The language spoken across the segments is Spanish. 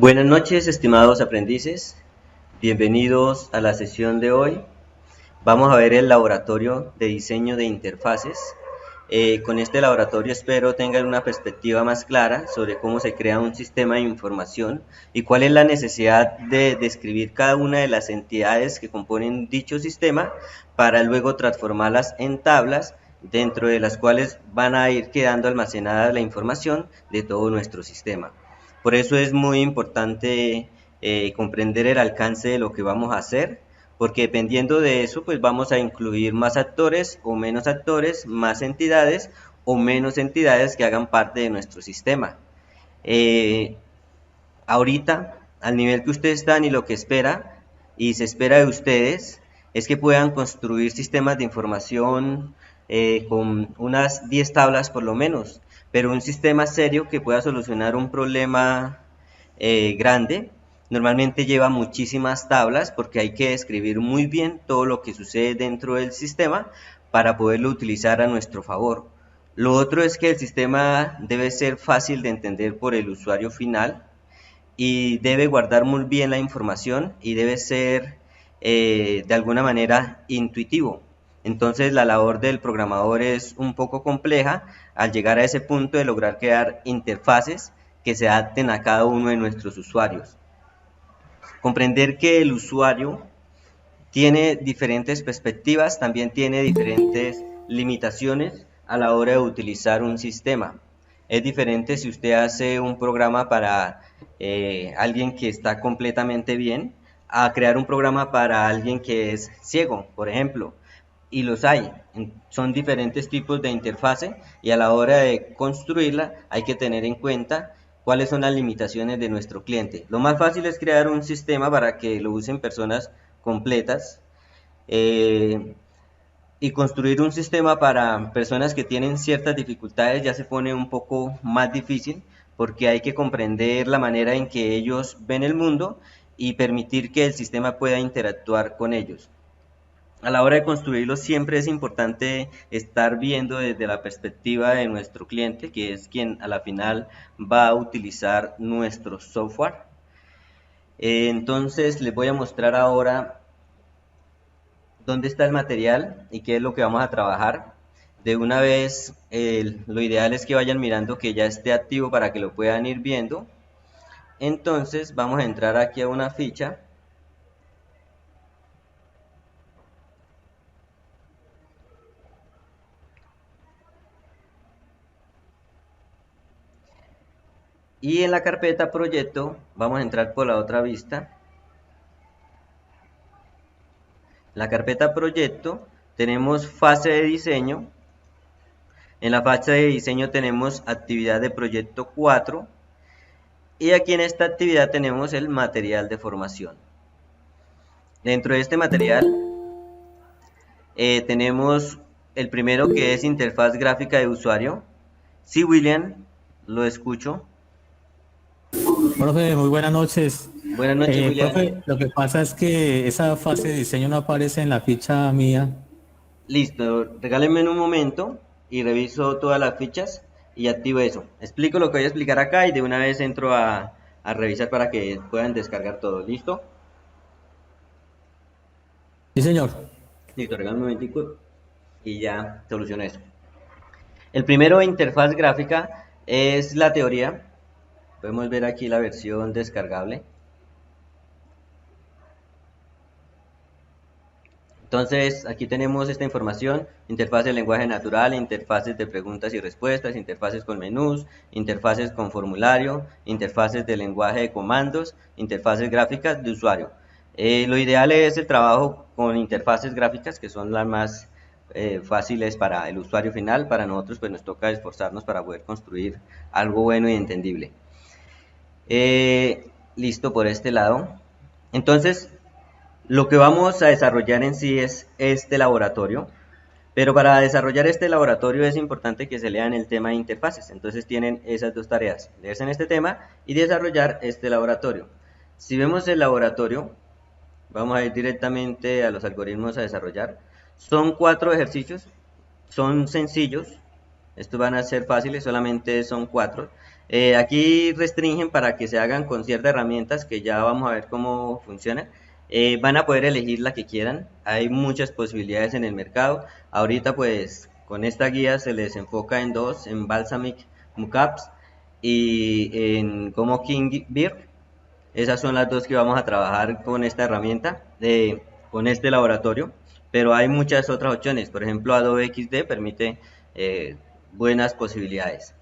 Buenas noches, estimados aprendices. Bienvenidos a la sesión de hoy. Vamos a ver el laboratorio de diseño de interfaces. Con este laboratorio espero tengan una perspectiva más clara sobre cómo se crea un sistema de información y cuál es la necesidad de describir cada una de las entidades que componen dicho sistema para luego transformarlas en tablas dentro de las cuales van a ir quedando almacenada la información de todo nuestro sistema. Por eso es muy importante comprender el alcance de lo que vamos a hacer, porque dependiendo de eso, pues vamos a incluir más actores o menos actores, más entidades o menos entidades que hagan parte de nuestro sistema. Ahorita, al nivel que ustedes están y lo que espera, y se espera de ustedes, es que puedan construir sistemas de información con unas 10 tablas por lo menos, pero un sistema serio que pueda solucionar un problema grande. Normalmente lleva muchísimas tablas porque hay que describir muy bien todo lo que sucede dentro del sistema para poderlo utilizar a nuestro favor. Lo otro es que el sistema debe ser fácil de entender por el usuario final y debe guardar muy bien la información y debe ser de alguna manera intuitivo. Entonces la labor del programador es un poco compleja al llegar a ese punto de lograr crear interfaces que se adapten a cada uno de nuestros usuarios. Comprender que el usuario tiene diferentes perspectivas, también tiene diferentes limitaciones a la hora de utilizar un sistema. Es diferente si usted hace un programa para alguien que está completamente bien, a crear un programa para alguien que es ciego, por ejemplo. Y los hay, son diferentes tipos de interfase y a la hora de construirla hay que tener en cuenta cuáles son las limitaciones de nuestro cliente. Lo más fácil es crear un sistema para que lo usen personas completas y construir un sistema para personas que tienen ciertas dificultades ya se pone un poco más difícil porque hay que comprender la manera en que ellos ven el mundo y permitir que el sistema pueda interactuar con ellos. A la hora de construirlo siempre es importante estar viendo desde la perspectiva de nuestro cliente, que es quien a la final va a utilizar nuestro software. Entonces les voy a mostrar ahora dónde está el material y qué es lo que vamos a trabajar. De una vez, lo ideal es que vayan mirando que ya esté activo para que lo puedan ir viendo. Entonces vamos a entrar aquí a una ficha. Y en la carpeta proyecto vamos a entrar por la otra vista. La carpeta proyecto tenemos fase de diseño. En la fase de diseño tenemos actividad de proyecto 4. Y aquí en esta actividad tenemos el material de formación. Dentro de este material tenemos el primero que es interfaz gráfica de usuario. Sí, William, lo escucho. Profe, muy buenas noches. Buenas noches, William. Profe, lo que pasa es que esa fase de diseño no aparece en la ficha mía. Listo, regálenme un momento y reviso todas las fichas y activo eso. Explico lo que voy a explicar acá y de una vez entro a revisar para que puedan descargar todo. ¿Listo? Sí, señor. Listo, regálenme un momentico y ya soluciono eso. El primero, interfaz gráfica, es la teoría. Podemos ver aquí la versión descargable. Entonces, aquí tenemos esta información: interfaz de lenguaje natural, interfaces de preguntas y respuestas, interfaces con menús, interfaces con formulario, interfaces de lenguaje de comandos, interfaces gráficas de usuario. Lo ideal es el trabajo con interfaces gráficas, que son las más fáciles para el usuario final. Para nosotros pues nos toca esforzarnos para poder construir algo bueno y entendible. Listo por este lado. Entonces, lo que vamos a desarrollar en sí es este laboratorio, pero para desarrollar este laboratorio es importante que se lean el tema de interfaces. Entonces tienen esas dos tareas: leerse en este tema y desarrollar este laboratorio. Si vemos el laboratorio, vamos a ir directamente a los algoritmos a desarrollar. Son 4 ejercicios, son sencillos, estos van a ser fáciles, solamente son 4. Aquí restringen para que se hagan con ciertas herramientas que ya vamos a ver cómo funcionan. Van a poder elegir la que quieran. Hay muchas posibilidades en el mercado. Ahorita pues con esta guía se les enfoca en dos, en Balsamiq Mockups y en Como King Beer. Esas son las dos que vamos a trabajar con esta herramienta, con este laboratorio, pero hay muchas otras opciones. Por ejemplo, Adobe XD permite buenas posibilidades.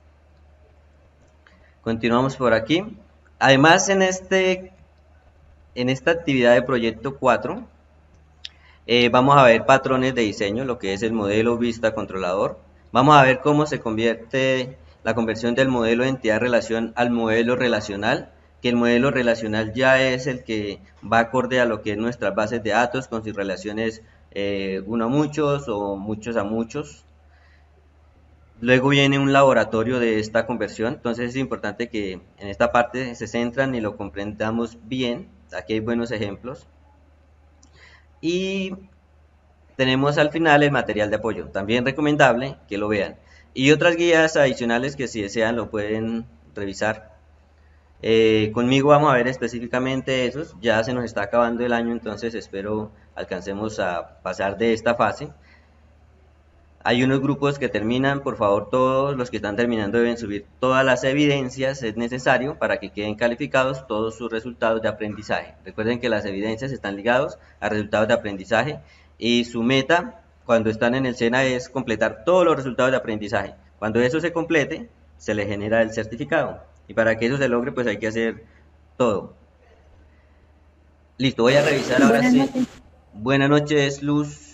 Continuamos por aquí. Además, en esta actividad de proyecto 4, vamos a ver patrones de diseño, lo que es el modelo vista controlador. Vamos a ver cómo se convierte la conversión del modelo de entidad relación al modelo relacional, que el modelo relacional ya es el que va acorde a lo que es nuestras bases de datos con sus relaciones uno a muchos o muchos a muchos. Luego viene un laboratorio de esta conversión, entonces es importante que en esta parte se centran y lo comprendamos bien. Aquí hay buenos ejemplos. Y tenemos al final el material de apoyo, también recomendable que lo vean. Y otras guías adicionales que si desean lo pueden revisar. Conmigo vamos a ver específicamente esos, ya se nos está acabando el año, entonces espero alcancemos a pasar de esta fase. Hay unos grupos que terminan, por favor todos los que están terminando deben subir todas las evidencias, es necesario para que queden calificados todos sus resultados de aprendizaje. Recuerden que las evidencias están ligados a resultados de aprendizaje y su meta cuando están en el SENA es completar todos los resultados de aprendizaje. Cuando eso se complete, se le genera el certificado y para que eso se logre pues hay que hacer todo. Listo, voy a revisar ahora Buenas sí. noches. Buenas noches, Luz.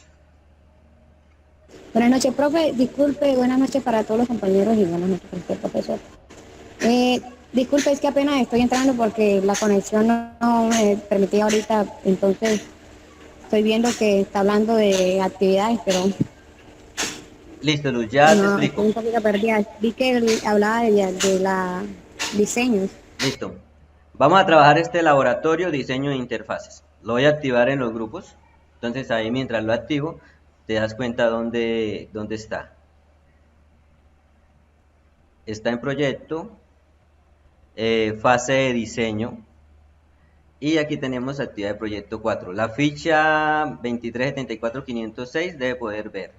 Buenas noches, profe. Disculpe, buenas noches para todos los compañeros y buenas noches para usted, profesor. Disculpe, es que apenas estoy entrando porque la conexión no me permitía ahorita, entonces estoy viendo que está hablando de actividades, pero Listo, Luz, ya te no, explico. estoy un poquito perdida. Vi que él hablaba de la diseños. Listo. Vamos a trabajar este laboratorio diseño de interfaces. Lo voy a activar en los grupos. Entonces ahí mientras lo activo, te das cuenta dónde está. Está en proyecto, fase de diseño. Y aquí tenemos actividad de proyecto 4. La ficha 2374506 debe poder ver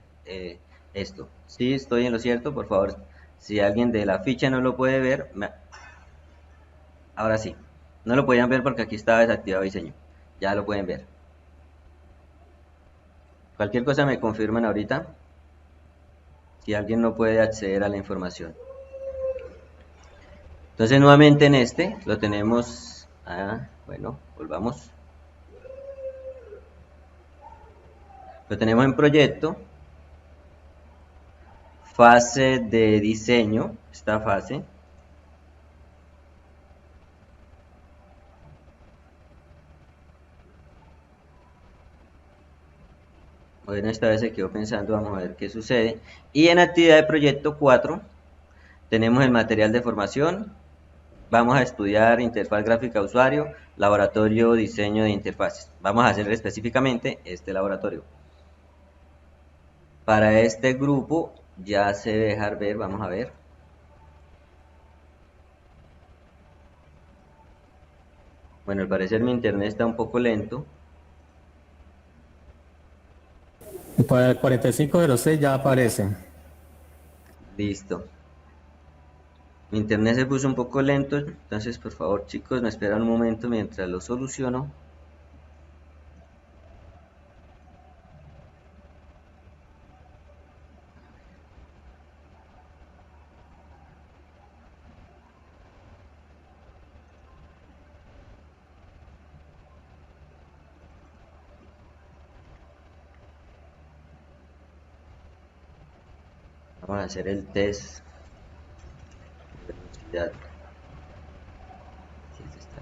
esto. Si estoy en lo cierto, por favor, si alguien de la ficha no lo puede ver, ahora sí. No lo podían ver porque aquí estaba desactivado diseño. Ya lo pueden ver. Cualquier cosa me confirman ahorita. Si alguien no puede acceder a la información. Entonces nuevamente en este lo tenemos. Bueno, volvamos. Lo tenemos en proyecto. Fase de diseño. Esta fase. Bueno, esta vez se quedó pensando, vamos a ver qué sucede. Y en actividad de proyecto 4 tenemos el material de formación. Vamos a estudiar interfaz gráfica usuario, laboratorio diseño de interfaces. Vamos a hacer específicamente este laboratorio. Para este grupo ya se debe dejar ver, vamos a ver. Bueno, al parecer mi internet está un poco lento. Para el 4506 ya aparece. Listo. Mi internet se puso un poco lento, entonces por favor chicos me esperan un momento mientras lo soluciono. Vamos a hacer el test de velocidad. Si esto está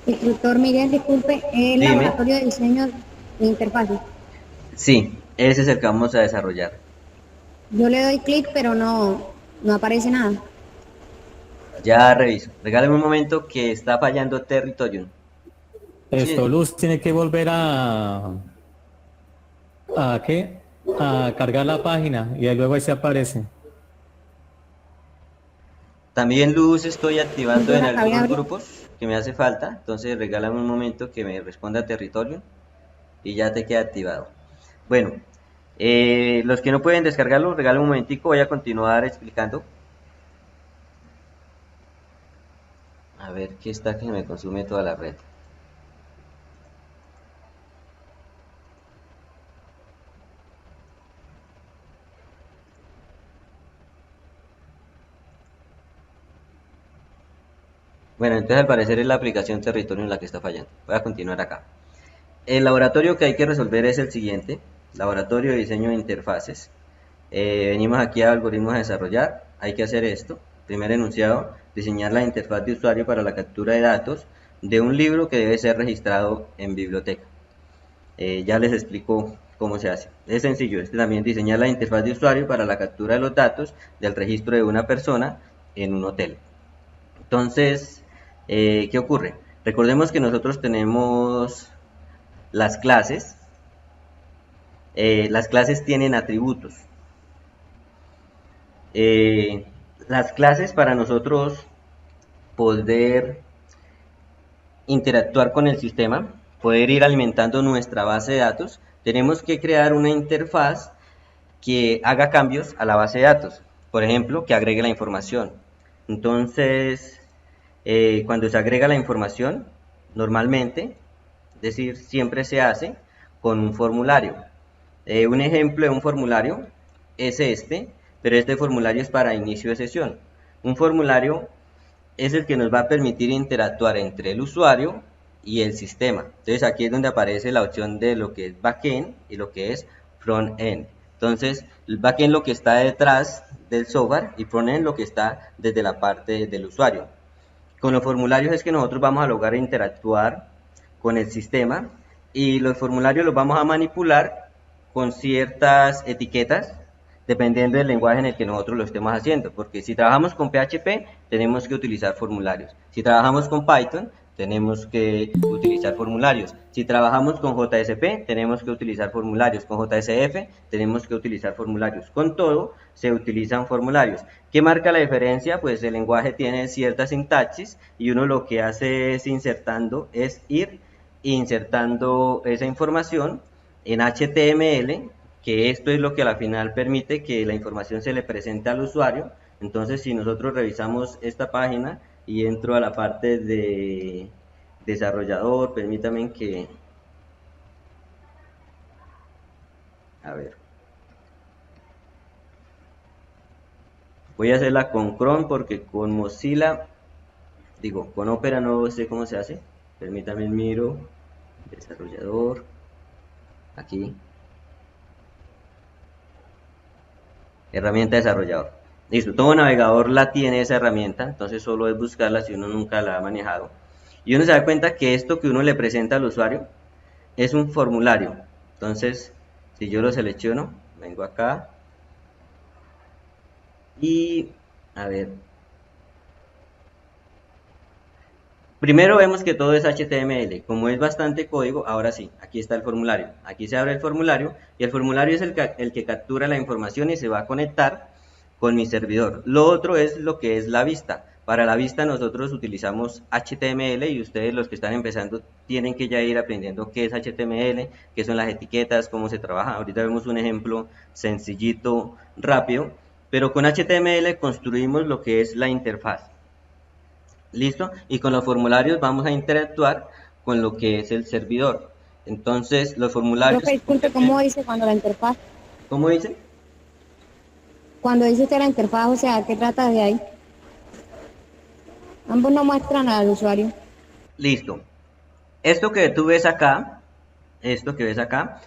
bien. Instructor Miguel, disculpe, el Dime. laboratorio de diseño de interfaces. Sí, ese es el que vamos a desarrollar. Yo le doy clic, pero no aparece nada. Ya reviso. Regálame un momento que está fallando Territorium. Esto, Sí. Luz tiene que volver a ¿A qué? A cargar la página y ahí luego ahí se aparece. También Luz estoy Y activando yo en la acabé de algunos abrir. grupos que me hace falta, entonces regálame un momento que me responda territorio y ya te queda activado. Bueno, los que no pueden descargarlo, regálame un momentico, voy a continuar explicando. A ver qué está que me consume toda la red. Bueno, entonces al parecer es la aplicación territorio en la que está fallando. Voy a continuar acá. El laboratorio que hay que resolver es el siguiente. Laboratorio de diseño de interfaces. Venimos aquí a algoritmos a desarrollar. Hay que hacer esto. Primer enunciado, diseñar la interfaz de usuario para la captura de datos de un libro que debe ser registrado en biblioteca. Ya les explico cómo se hace. Es sencillo, es también diseñar la interfaz de usuario para la captura de los datos del registro de una persona en un hotel. Entonces, ¿qué ocurre? Recordemos que nosotros tenemos las clases. Las clases tienen atributos. Eh, las clases para nosotros poder interactuar con el sistema, poder ir alimentando nuestra base de datos, tenemos que crear una interfaz que haga cambios a la base de datos. Por ejemplo, que agregue la información. Entonces, cuando se agrega la información, normalmente, es decir, siempre se hace con un formulario. Un ejemplo de un formulario es este, pero este formulario es para inicio de sesión. Un formulario es el que nos va a permitir interactuar entre el usuario y el sistema. Entonces aquí es donde aparece la opción de lo que es backend y lo que es frontend. Entonces el backend lo que está detrás del software y frontend lo que está desde la parte del usuario. Con los formularios es que nosotros vamos a lograr interactuar con el sistema y los formularios los vamos a manipular con ciertas etiquetas dependiendo del lenguaje en el que nosotros lo estemos haciendo, porque si trabajamos con PHP tenemos que utilizar formularios, si trabajamos con Python tenemos que utilizar formularios, si trabajamos con JSP tenemos que utilizar formularios, con JSF tenemos que utilizar formularios, con todo se utilizan formularios. ¿Qué marca la diferencia? Pues el lenguaje tiene cierta sintaxis y uno lo que hace es ir insertando esa información en HTML, que esto es lo que a la final permite que la información se le presente al usuario. Entonces, si nosotros revisamos esta página y entro a la parte de desarrollador, permítanme que... A ver. Voy a hacerla con Chrome porque con Mozilla, digo, con Opera no sé cómo se hace. Permítanme miro, desarrollador, aquí. Herramienta desarrollador. Listo, todo navegador la tiene esa herramienta, entonces solo es buscarla si uno nunca la ha manejado. Y uno se da cuenta que esto que uno le presenta al usuario es un formulario. Entonces, si yo lo selecciono, vengo acá y, a ver, primero vemos que todo es HTML. Como es bastante código, ahora sí, aquí está el formulario. Aquí se abre el formulario y el formulario es el que captura la información y se va a conectar con mi servidor. Lo otro es lo que es la vista. Para la vista nosotros utilizamos HTML y ustedes los que están empezando tienen que ya ir aprendiendo qué es HTML, qué son las etiquetas, cómo se trabaja. Ahorita vemos un ejemplo sencillito, rápido, pero con HTML construimos lo que es la interfaz. ¿Listo? Y con los formularios vamos a interactuar con lo que es el servidor. Entonces, los formularios... Profe, disculpe, ¿cómo dice cuando la interfaz? ¿Cómo dice? Cuando dice que la interfaz, o sea, ¿qué trata de ahí? Ambos no muestran al usuario. Listo. Esto que tú ves acá, esto que ves acá,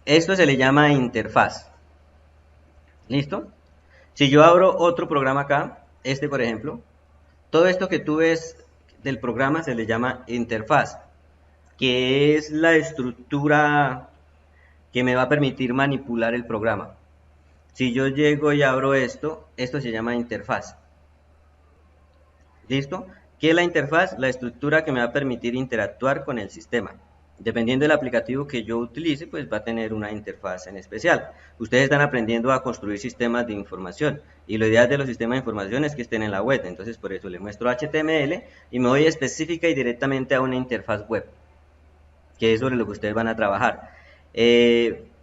esto se le llama interfaz. ¿Listo? Si yo abro otro programa acá, este por ejemplo, todo esto que tú ves del programa se le llama interfaz, que es la estructura que me va a permitir manipular el programa. Si yo llego y abro esto, esto se llama interfaz. ¿Listo? ¿Qué es la interfaz? La estructura que me va a permitir interactuar con el sistema. Dependiendo del aplicativo que yo utilice, pues va a tener una interfaz en especial. Ustedes están aprendiendo a construir sistemas de información y lo ideal de los sistemas de información es que estén en la web. Entonces por eso les muestro HTML y me voy específica y directamente a una interfaz web, que es sobre lo que ustedes van a trabajar.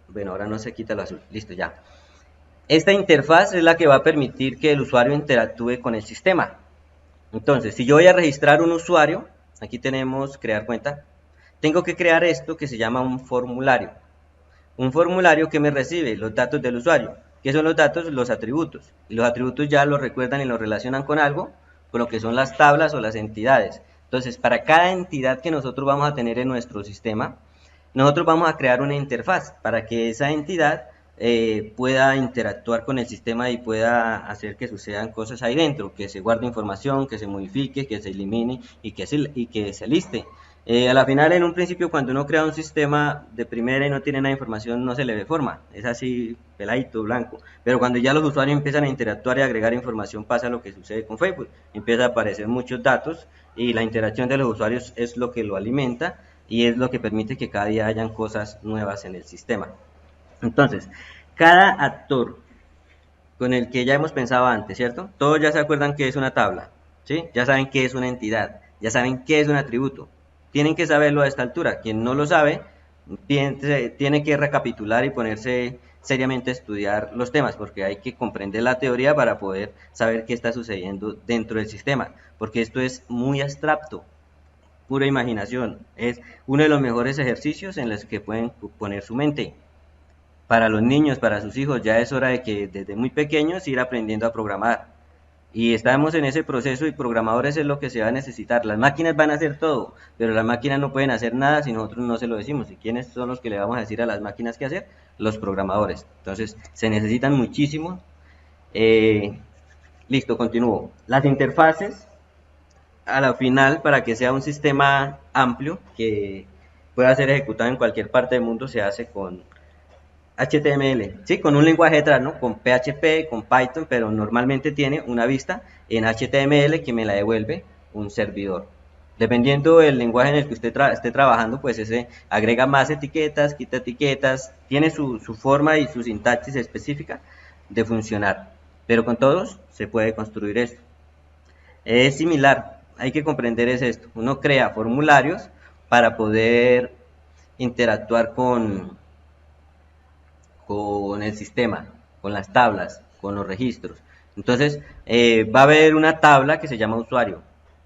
Bueno, ahora no se quita lo azul. Listo, ya. Esta interfaz es la que va a permitir que el usuario interactúe con el sistema. Entonces, si yo voy a registrar un usuario, aquí tenemos crear cuenta, tengo que crear esto que se llama un formulario. Un formulario que me recibe los datos del usuario. ¿Qué son los datos? Los atributos. Y los atributos ya los recuerdan y los relacionan con algo, con lo que son las tablas o las entidades. Entonces, para cada entidad que nosotros vamos a tener en nuestro sistema, nosotros vamos a crear una interfaz para que esa entidad pueda interactuar con el sistema y pueda hacer que sucedan cosas ahí dentro, que se guarde información, que se modifique, que se elimine y que se liste. A la final, en un principio, cuando uno crea un sistema de primera y no tiene nada de información, no se le ve forma, es así peladito, blanco. Pero cuando ya los usuarios empiezan a interactuar y agregar información, pasa lo que sucede con Facebook. Empieza a aparecer muchos datos y la interacción de los usuarios es lo que lo alimenta y es lo que permite que cada día hayan cosas nuevas en el sistema. Entonces, cada actor con el que ya hemos pensado antes, ¿cierto? Todos ya se acuerdan qué es una tabla, ¿sí? Ya saben qué es una entidad, ya saben qué es un atributo. Tienen que saberlo a esta altura. Quien no lo sabe, tiene que recapitular y ponerse seriamente a estudiar los temas, porque hay que comprender la teoría para poder saber qué está sucediendo dentro del sistema, porque esto es muy abstracto, pura imaginación. Es uno de los mejores ejercicios en los que pueden poner su mente. Para los niños, para sus hijos, ya es hora de que desde muy pequeños ir aprendiendo a programar. Y estamos en ese proceso y programadores es lo que se va a necesitar. Las máquinas van a hacer todo, pero las máquinas no pueden hacer nada si nosotros no se lo decimos. ¿Y quiénes son los que le vamos a decir a las máquinas qué hacer? Los programadores. Entonces, se necesitan muchísimo. Listo, continúo. Las interfaces, a la final, para que sea un sistema amplio que pueda ser ejecutado en cualquier parte del mundo, se hace con HTML, ¿sí? Con un lenguaje detrás, ¿no? Con PHP, con Python, pero normalmente tiene una vista en HTML que me la devuelve un servidor. Dependiendo del lenguaje en el que usted esté trabajando, pues ese agrega más etiquetas, quita etiquetas, tiene su forma y su sintaxis específica de funcionar. Pero con todos se puede construir esto. Es similar, hay que comprender es esto. Uno crea formularios para poder interactuar con el sistema, con las tablas, con los registros. Entonces, va a haber una tabla que se llama usuario.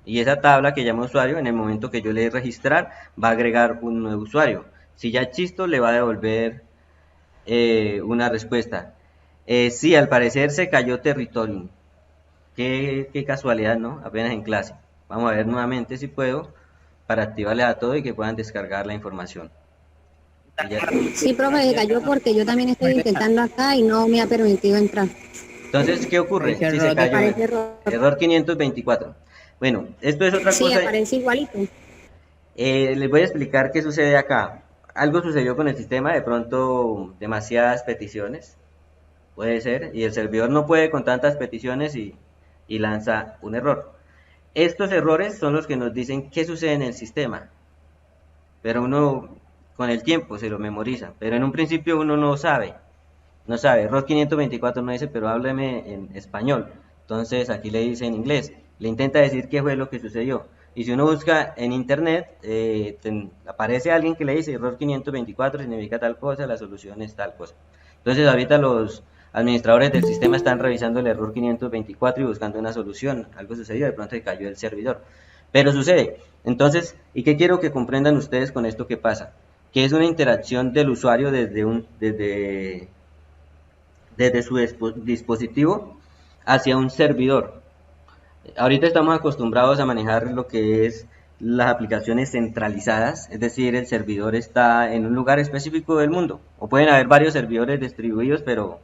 Y esa tabla que llama usuario, en el momento que yo le dé registrar, va a agregar un nuevo usuario. Si ya existo, le va a devolver una respuesta. Sí, al parecer se cayó territorio. Qué casualidad, ¿no? Apenas en clase. Vamos a ver nuevamente si puedo, para activarle a todo y que puedan descargar la información. Sí, profe, se cayó porque yo también estoy intentando acá y no me ha permitido entrar. Entonces, ¿qué ocurre? Si se cayó, error 524. Bueno, esto es otra cosa. Sí, aparece igualito. Les voy a explicar qué sucede acá. Algo sucedió con el sistema, de pronto demasiadas peticiones, puede ser, y el servidor no puede con tantas peticiones y lanza un error. Estos errores son los que nos dicen qué sucede en el sistema, pero uno con el tiempo se lo memoriza, pero en un principio uno no sabe, error 524 no dice, pero hábleme en español, entonces aquí le dice en inglés, le intenta decir qué fue lo que sucedió, y si uno busca en internet, aparece alguien que le dice error 524 significa tal cosa, la solución es tal cosa. Entonces ahorita los administradores del sistema están revisando el error 524 y buscando una solución, algo sucedió, de pronto se cayó el servidor, pero sucede. Entonces, ¿y qué quiero que comprendan ustedes con esto que pasa? Que es una interacción del usuario desde su dispositivo hacia un servidor. Ahorita estamos acostumbrados a manejar lo que es las aplicaciones centralizadas, es decir, el servidor está en un lugar específico del mundo, o pueden haber varios servidores distribuidos, pero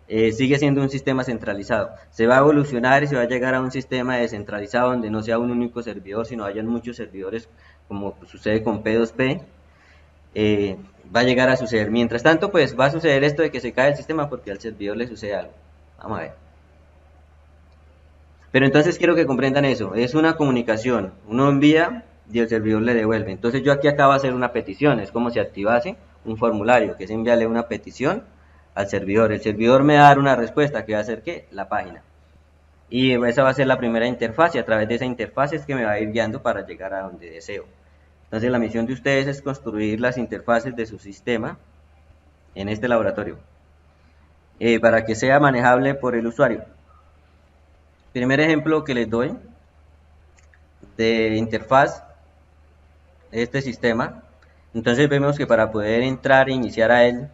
sigue siendo un sistema centralizado. Se va a evolucionar y se va a llegar a un sistema descentralizado donde no sea un único servidor, sino hayan muchos servidores, como sucede con P2P. Va a llegar a suceder. Mientras tanto, pues va a suceder esto de que se cae el sistema porque al servidor le sucede algo. Vamos a ver. Pero entonces quiero que comprendan eso. Es una comunicación. Uno envía y el servidor le devuelve. Entonces yo aquí acabo de hacer una petición, es como si activase un formulario, que es enviarle una petición al servidor. El servidor me va a dar una respuesta que va a ser ¿qué? La página. Y esa va a ser la primera interfaz y a través de esa interfaz es que me va a ir guiando para llegar a donde deseo. Entonces la misión de ustedes es construir las interfaces de su sistema en este laboratorio para que sea manejable por el usuario. Primer ejemplo que les doy de interfaz de este sistema. Entonces vemos que para poder entrar e iniciar a él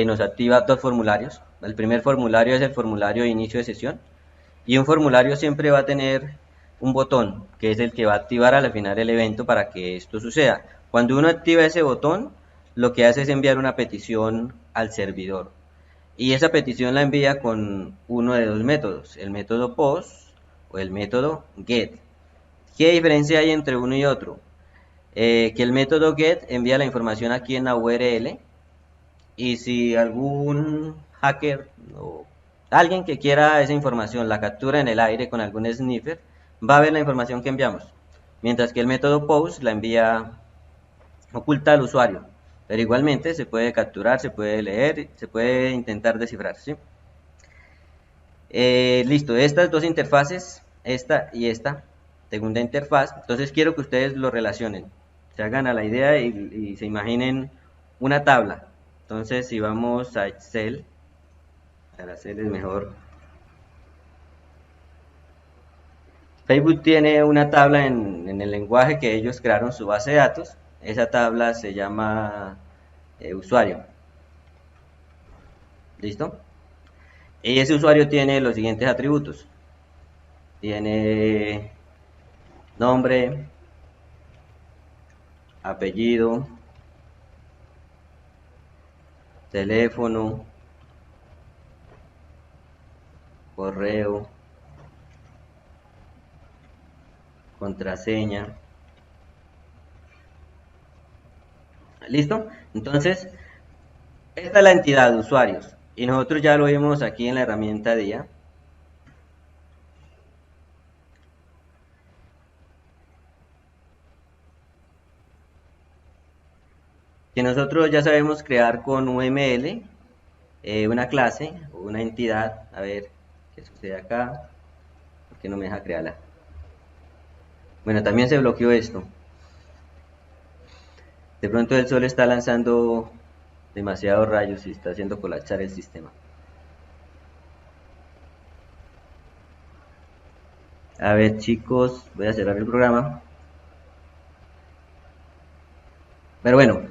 nos activa dos formularios. El primer formulario es el formulario de inicio de sesión y un formulario siempre va a tener un botón que es el que va a activar al final el evento para que esto suceda. Cuando uno activa ese botón, lo que hace es enviar una petición al servidor y esa petición la envía con uno de dos métodos, el método POST o el método GET. ¿Qué diferencia hay entre uno y otro? Que el método GET envía la información aquí en la URL y si algún hacker o alguien que quiera esa información la captura en el aire con algún sniffer, va a ver la información que enviamos, mientras que el método POST la envía oculta al usuario, pero igualmente se puede capturar, se puede leer, se puede intentar descifrar, ¿sí? Listo, estas dos interfaces, esta y esta, segunda interfaz, entonces quiero que ustedes lo relacionen, se hagan a la idea y se imaginen una tabla. Entonces si vamos a Excel, para Excel es mejor. Facebook tiene una tabla en el lenguaje que ellos crearon su base de datos, esa tabla se llama usuario. ¿Listo? Y ese usuario tiene los siguientes atributos. Tiene nombre, apellido, teléfono, correo, contraseña. ¿Listo? Entonces, esta es la entidad de usuarios y nosotros ya lo vimos aquí en la herramienta DIA. Que nosotros ya sabemos crear con UML una clase o una entidad. A ver qué sucede acá, ¿por qué no me deja crearla? Bueno, también se bloqueó esto. De pronto el sol está lanzando demasiados rayos y está haciendo colapsar el sistema. A ver chicos, voy a cerrar el programa. Pero bueno,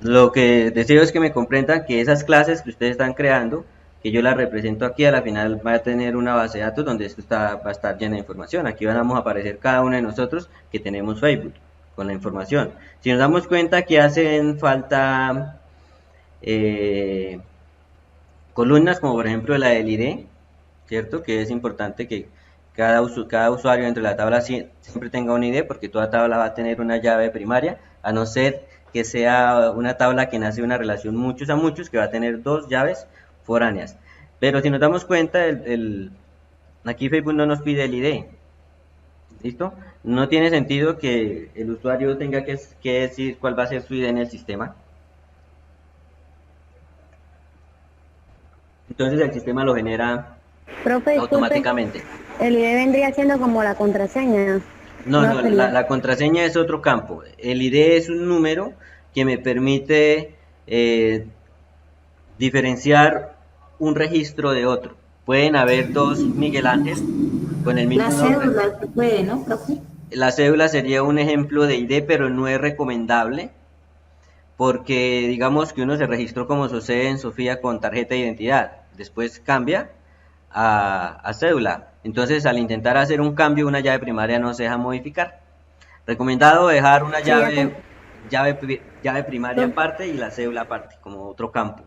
lo que deseo es que me comprendan que esas clases que ustedes están creando, que yo las represento aquí, a la final va a tener una base de datos donde esto va a estar llena de información. Aquí vamos a aparecer cada uno de nosotros que tenemos Facebook con la información. Si nos damos cuenta que hacen falta columnas como por ejemplo la del ID, ¿cierto? Que es importante que cada usuario dentro de la tabla siempre tenga un ID porque toda tabla va a tener una llave primaria, a no ser que sea una tabla que nace de una relación muchos a muchos que va a tener dos llaves foráneas. Pero si nos damos cuenta, aquí Facebook no nos pide el ID. ¿Listo? No tiene sentido que el usuario tenga que decir cuál va a ser su ID en el sistema. Entonces el sistema lo genera Profe, automáticamente. El ID vendría siendo como la contraseña. No, la contraseña es otro campo. El ID es un número que me permite diferenciar un registro de otro. Pueden haber dos Miguel Ángel con el mismo nombre. La cédula se puede, ¿no, profe? La cédula sería un ejemplo de ID, pero no es recomendable porque digamos que uno se registró como José en Sofía con tarjeta de identidad, después cambia a cédula. Entonces al intentar hacer un cambio, una llave primaria no se deja modificar. Recomendado dejar una llave primaria aparte y la cédula aparte, como otro campo.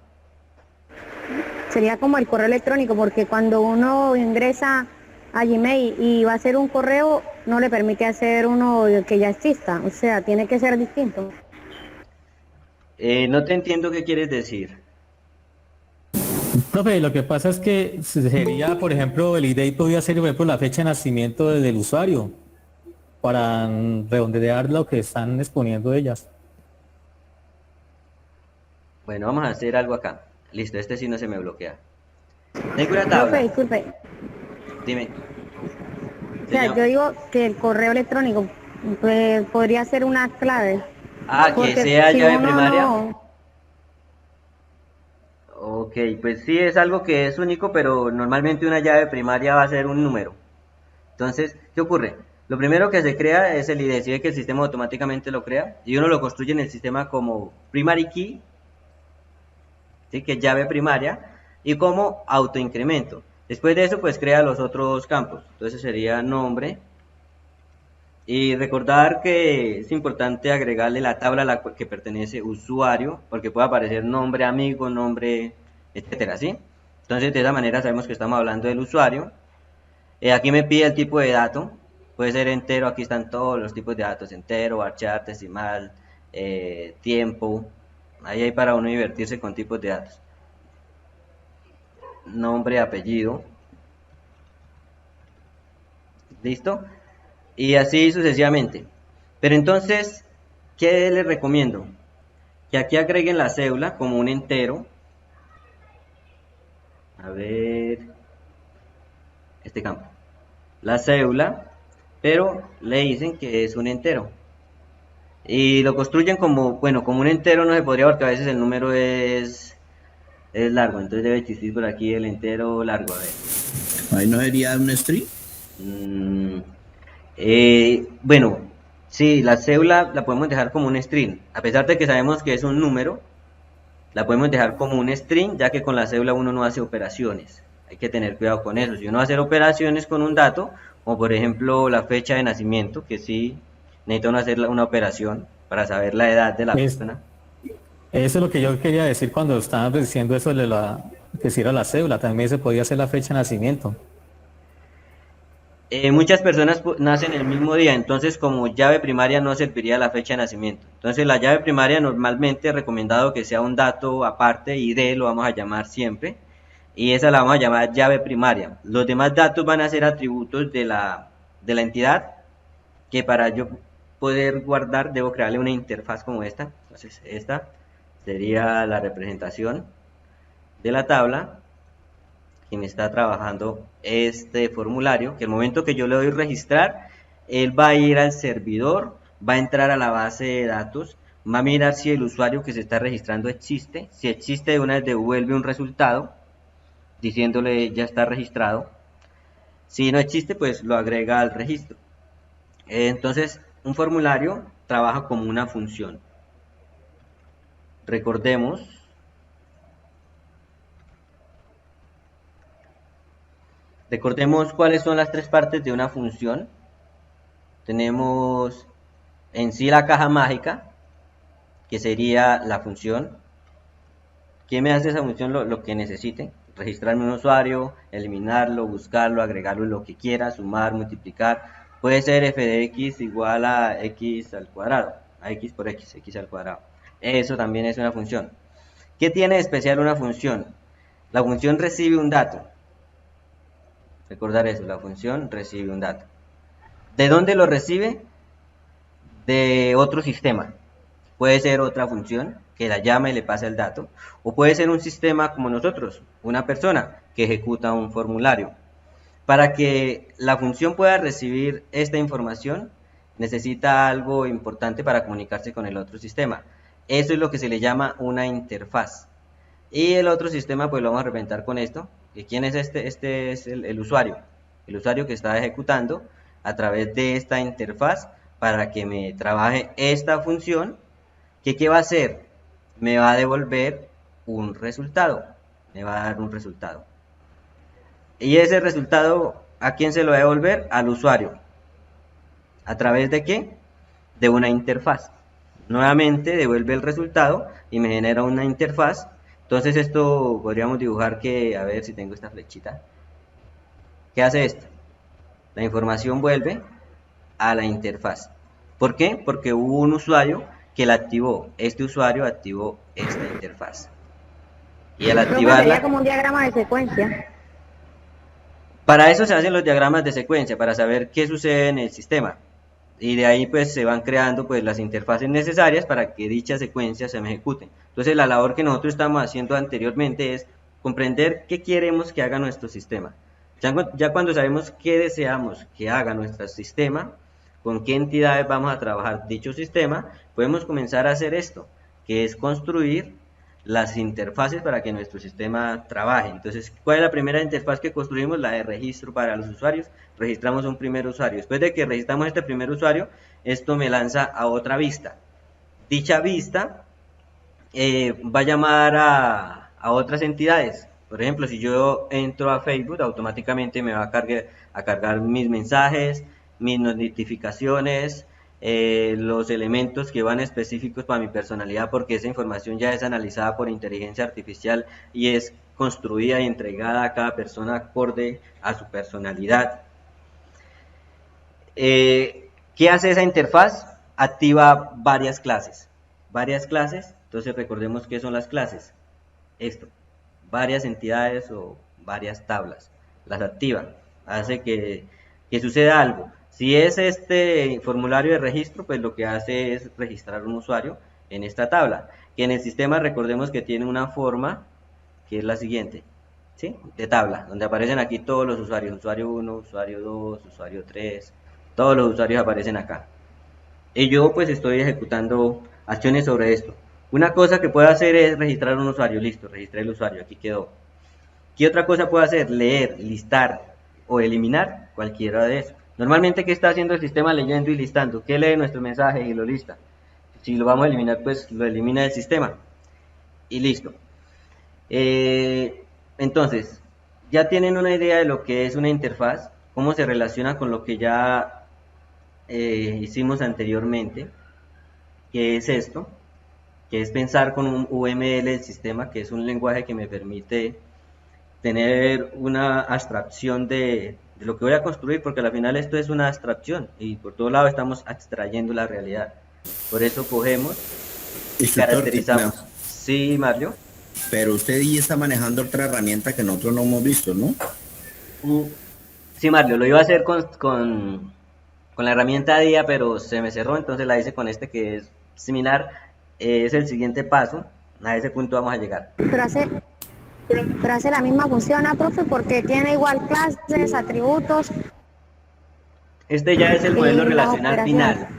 Sería como el correo electrónico, porque cuando uno ingresa a Gmail y va a hacer un correo, no le permite hacer uno que ya exista, o sea, tiene que ser distinto. No te entiendo qué quieres decir. Profe, lo que pasa es que sería, por ejemplo, el ID podría ser, por ejemplo, la fecha de nacimiento del usuario. para redondear lo que están exponiendo ellas. Bueno, vamos a hacer algo acá. Listo, este sí no se me bloquea. Tengo una Profe, tabla. disculpe. Dime. O sea, Señor. yo digo que el correo electrónico pues, podría ser una clave. Ah, que Porque sea si llave uno primaria. no... Ok, pues sí es algo que es único, pero normalmente una llave primaria va a ser un número. Entonces, ¿qué ocurre? Lo primero que se crea es el ID, si ve que el sistema automáticamente lo crea, y uno lo construye en el sistema como primary key, ¿sí? Que es llave primaria, y como autoincremento. Después de eso, pues crea los otros campos. Entonces sería nombre, y recordar que es importante agregarle la tabla a la que pertenece usuario, porque puede aparecer nombre amigo, nombre, etcétera, ¿sí? Entonces de esa manera sabemos que estamos hablando del usuario. Aquí me pide el tipo de dato, puede ser entero, aquí están todos los tipos de datos, entero, varchar, decimal, tiempo, ahí hay para uno divertirse con tipos de datos. Nombre, apellido, ¿listo? Y así sucesivamente. Pero entonces, ¿qué les recomiendo? Que aquí agreguen la cédula como un entero. A ver, este campo. La cédula, pero le dicen que es un entero. Y lo construyen como, bueno, como un entero no se podría porque a veces el número es largo, entonces debe existir por aquí el entero largo, a ver. Ahí no sería un string. Mm, bueno, sí, la cédula la podemos dejar como un string, a pesar de que sabemos que es un número, la podemos dejar como un string, ya que con la cédula uno no hace operaciones. Hay que tener cuidado con eso. Si uno va a hacer operaciones con un dato, como por ejemplo la fecha de nacimiento, que sí necesita uno hacer una operación para saber la edad de la Es, persona. eso es lo que yo quería decir cuando estaban diciendo eso de que si era la cédula, también se podía hacer la fecha de nacimiento. Muchas personas nacen el mismo día, entonces como llave primaria no serviría la fecha de nacimiento. Entonces la llave primaria normalmente es recomendado que sea un dato aparte, ID lo vamos a llamar siempre, y esa la vamos a llamar llave primaria. Los demás datos van a ser atributos de la entidad, que para yo poder guardar debo crearle una interfaz como esta. Entonces esta sería la representación de la tabla. Quien está trabajando este formulario, que el momento que yo le doy registrar, él va a ir al servidor, va a entrar a la base de datos, va a mirar si el usuario que se está registrando existe. Si existe, de una vez devuelve un resultado diciéndole ya está registrado. Si no existe, pues lo agrega al registro. Entonces, un formulario trabaja como una función. Recordemos cuáles son las tres partes de una función. Tenemos en sí la caja mágica, que sería la función. ¿Qué me hace esa función? Lo que necesite. Registrarme un usuario, eliminarlo, buscarlo, agregarlo, lo que quiera, sumar, multiplicar. Puede ser f de x igual a x al cuadrado, a x por x, x al cuadrado. Eso también es una función. ¿Qué tiene de especial una función? La función recibe un dato. Recordar eso, la función recibe un dato. ¿De dónde lo recibe? De otro sistema. Puede ser otra función que la llama y le pasa el dato, o puede ser un sistema como nosotros, una persona que ejecuta un formulario. Para que la función pueda recibir esta información, necesita algo importante para comunicarse con el otro sistema. Eso es lo que se le llama una interfaz. Y el otro sistema, pues lo vamos a representar con esto. ¿Quién es este? Este es el usuario. El usuario que está ejecutando a través de esta interfaz para que me trabaje esta función. ¿Qué va a hacer? Me va a devolver un resultado. Me va a dar un resultado. Y ese resultado, ¿a quién se lo va a devolver? Al usuario. ¿A través de qué? De una interfaz. Nuevamente devuelve el resultado y me genera una interfaz. Entonces esto podríamos dibujar que, a ver si tengo esta flechita. ¿Qué hace esto? La información vuelve a la interfaz. ¿Por qué? Porque hubo un usuario que la activó. Este usuario activó esta interfaz. Y al activarla... Sería como un diagrama de secuencia. Para eso se hacen los diagramas de secuencia, para saber qué sucede en el sistema. y de ahí pues se van creando pues las interfaces necesarias para que dichas secuencias se ejecuten. Entonces la labor que nosotros estamos haciendo anteriormente es comprender qué queremos que haga nuestro sistema. Ya cuando sabemos qué deseamos que haga nuestro sistema, con qué entidades vamos a trabajar dicho sistema, podemos comenzar a hacer esto, que es construir las interfaces para que nuestro sistema trabaje. Entonces, ¿cuál es la primera interfaz que construimos? La de registro para los usuarios. Registramos un primer usuario. Después de que registramos este primer usuario, esto me lanza a otra vista. Dicha vista va a llamar a otras entidades. Por ejemplo, si yo entro a Facebook, automáticamente me va a cargar mis mensajes, mis notificaciones, los elementos que van específicos para mi personalidad, porque esa información ya es analizada por inteligencia artificial y es construida y entregada a cada persona acorde a su personalidad. ¿Qué hace esa interfaz? Activa varias clases. Entonces recordemos qué son las clases. Esto, varias entidades o varias tablas, las activa, hace que suceda algo. Si es este formulario de registro, pues lo que hace es registrar un usuario en esta tabla, que en el sistema recordemos que tiene una forma que es la siguiente, ¿sí? De tabla, donde aparecen aquí todos los usuarios, usuario 1, usuario 2, usuario 3, todos los usuarios aparecen acá. Y yo pues estoy ejecutando acciones sobre esto. Una cosa que puedo hacer es registrar un usuario, listo, registré el usuario, aquí quedó. ¿Qué otra cosa puedo hacer? Leer, listar o eliminar, cualquiera de eso. Normalmente, ¿qué está haciendo el sistema leyendo y listando? ¿Qué lee nuestro mensaje y lo lista? Si lo vamos a eliminar, pues lo elimina el sistema. Y listo. Entonces, ya tienen una idea de lo que es una interfaz, cómo se relaciona con lo que ya hicimos anteriormente, que es esto, que es pensar con un UML del sistema, que es un lenguaje que me permite tener una abstracción de lo que voy a construir, porque al final esto es una abstracción y por todo lado estamos extrayendo la realidad. Por eso cogemos y caracterizamos. Sí, Mario. Pero usted ya está manejando otra herramienta que nosotros no hemos visto, ¿no? Sí, Mario, lo iba a hacer con la herramienta DIA, pero se me cerró, entonces la hice con este que es similar. Es el siguiente paso, a ese punto vamos a llegar. Pero hace la misma función, ¿no, profe? Porque tiene igual clases, atributos. Este ya es el modelo relacional final.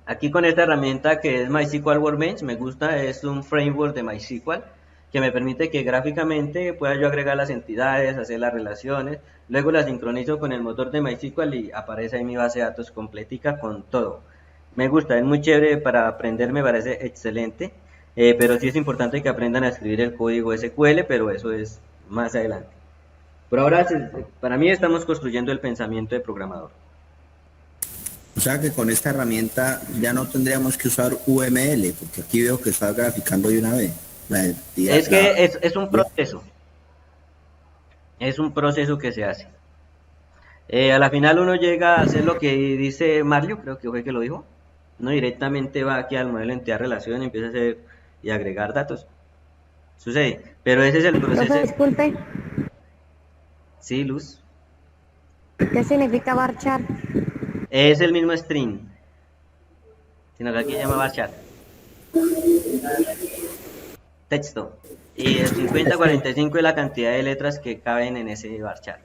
Aquí con esta herramienta que es MySQL Workbench, me gusta, es un framework de MySQL que me permite que gráficamente pueda yo agregar las entidades, hacer las relaciones, luego las sincronizo con el motor de MySQL y aparece ahí mi base de datos completica con todo. Me gusta, es muy chévere para aprender, me parece excelente, pero sí es importante que aprendan a escribir el código SQL, pero eso es más adelante. Por ahora, para mí estamos construyendo el pensamiento de programador. O sea que con esta herramienta ya no tendríamos que usar UML, porque aquí veo que está graficando de una vez. Es un proceso. Es un proceso que se hace. A la final uno llega a hacer lo que dice Mario, creo que fue que lo dijo. Uno directamente va aquí al modelo entidad relación y empieza a hacer y agregar datos. Sucede, pero ese es el proceso. Profe, disculpe. Sí, Luz. ¿Qué significa varchar? Es el mismo string, sino que aquí se llama varchar. Texto. Y el 5045 es la cantidad de letras que caben en ese varchar.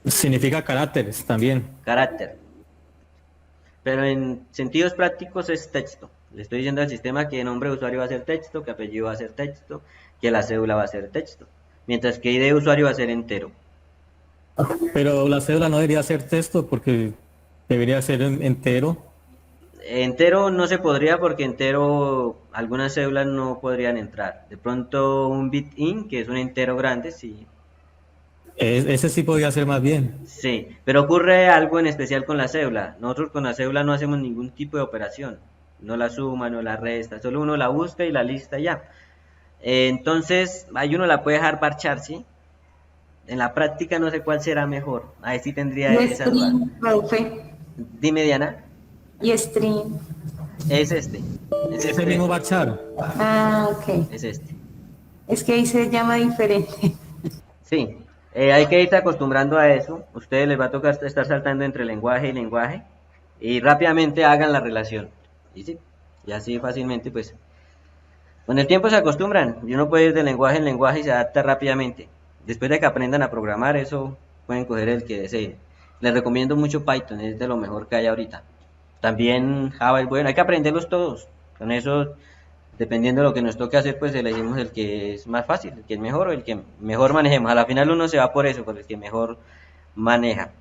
Significa caracteres también. Carácter. Pero en sentidos prácticos es texto. Le estoy diciendo al sistema que nombre de usuario va a ser texto, que apellido va a ser texto, que la cédula va a ser texto. Mientras que ID de usuario va a ser entero. Pero la cédula no debería ser texto porque debería ser entero. Entero no se podría porque entero algunas cédulas no podrían entrar. De pronto un bit in, que es un entero grande, sí. Ese sí podría ser más bien. Sí, pero ocurre algo en especial con la cédula. Nosotros con la cédula no hacemos ningún tipo de operación. No la suma, no la resta, solo uno la busca y la lista ya. Entonces, ahí uno la puede dejar parchar, ¿sí? En la práctica no sé cuál será mejor. Ahí sí tendría esa duda. Profe. Dime, Diana. Y stream. Es este. Es el mismo varchar. Ah, ok. Es este. Es que ahí se llama diferente. Sí. Hay que irse acostumbrando a eso. Ustedes les va a tocar estar saltando entre lenguaje y lenguaje. y rápidamente hagan la relación. Y sí, y así fácilmente, pues, con el tiempo se acostumbran, y uno puede ir de lenguaje en lenguaje y se adapta rápidamente. Después de que aprendan a programar, eso pueden coger el que deseen. Les recomiendo mucho Python, es de lo mejor que hay ahorita. También Java es bueno, hay que aprenderlos todos. Con eso, dependiendo de lo que nos toque hacer, pues elegimos el que es más fácil, el que es mejor o el que mejor manejemos. A la final uno se va por eso, por el que mejor maneja.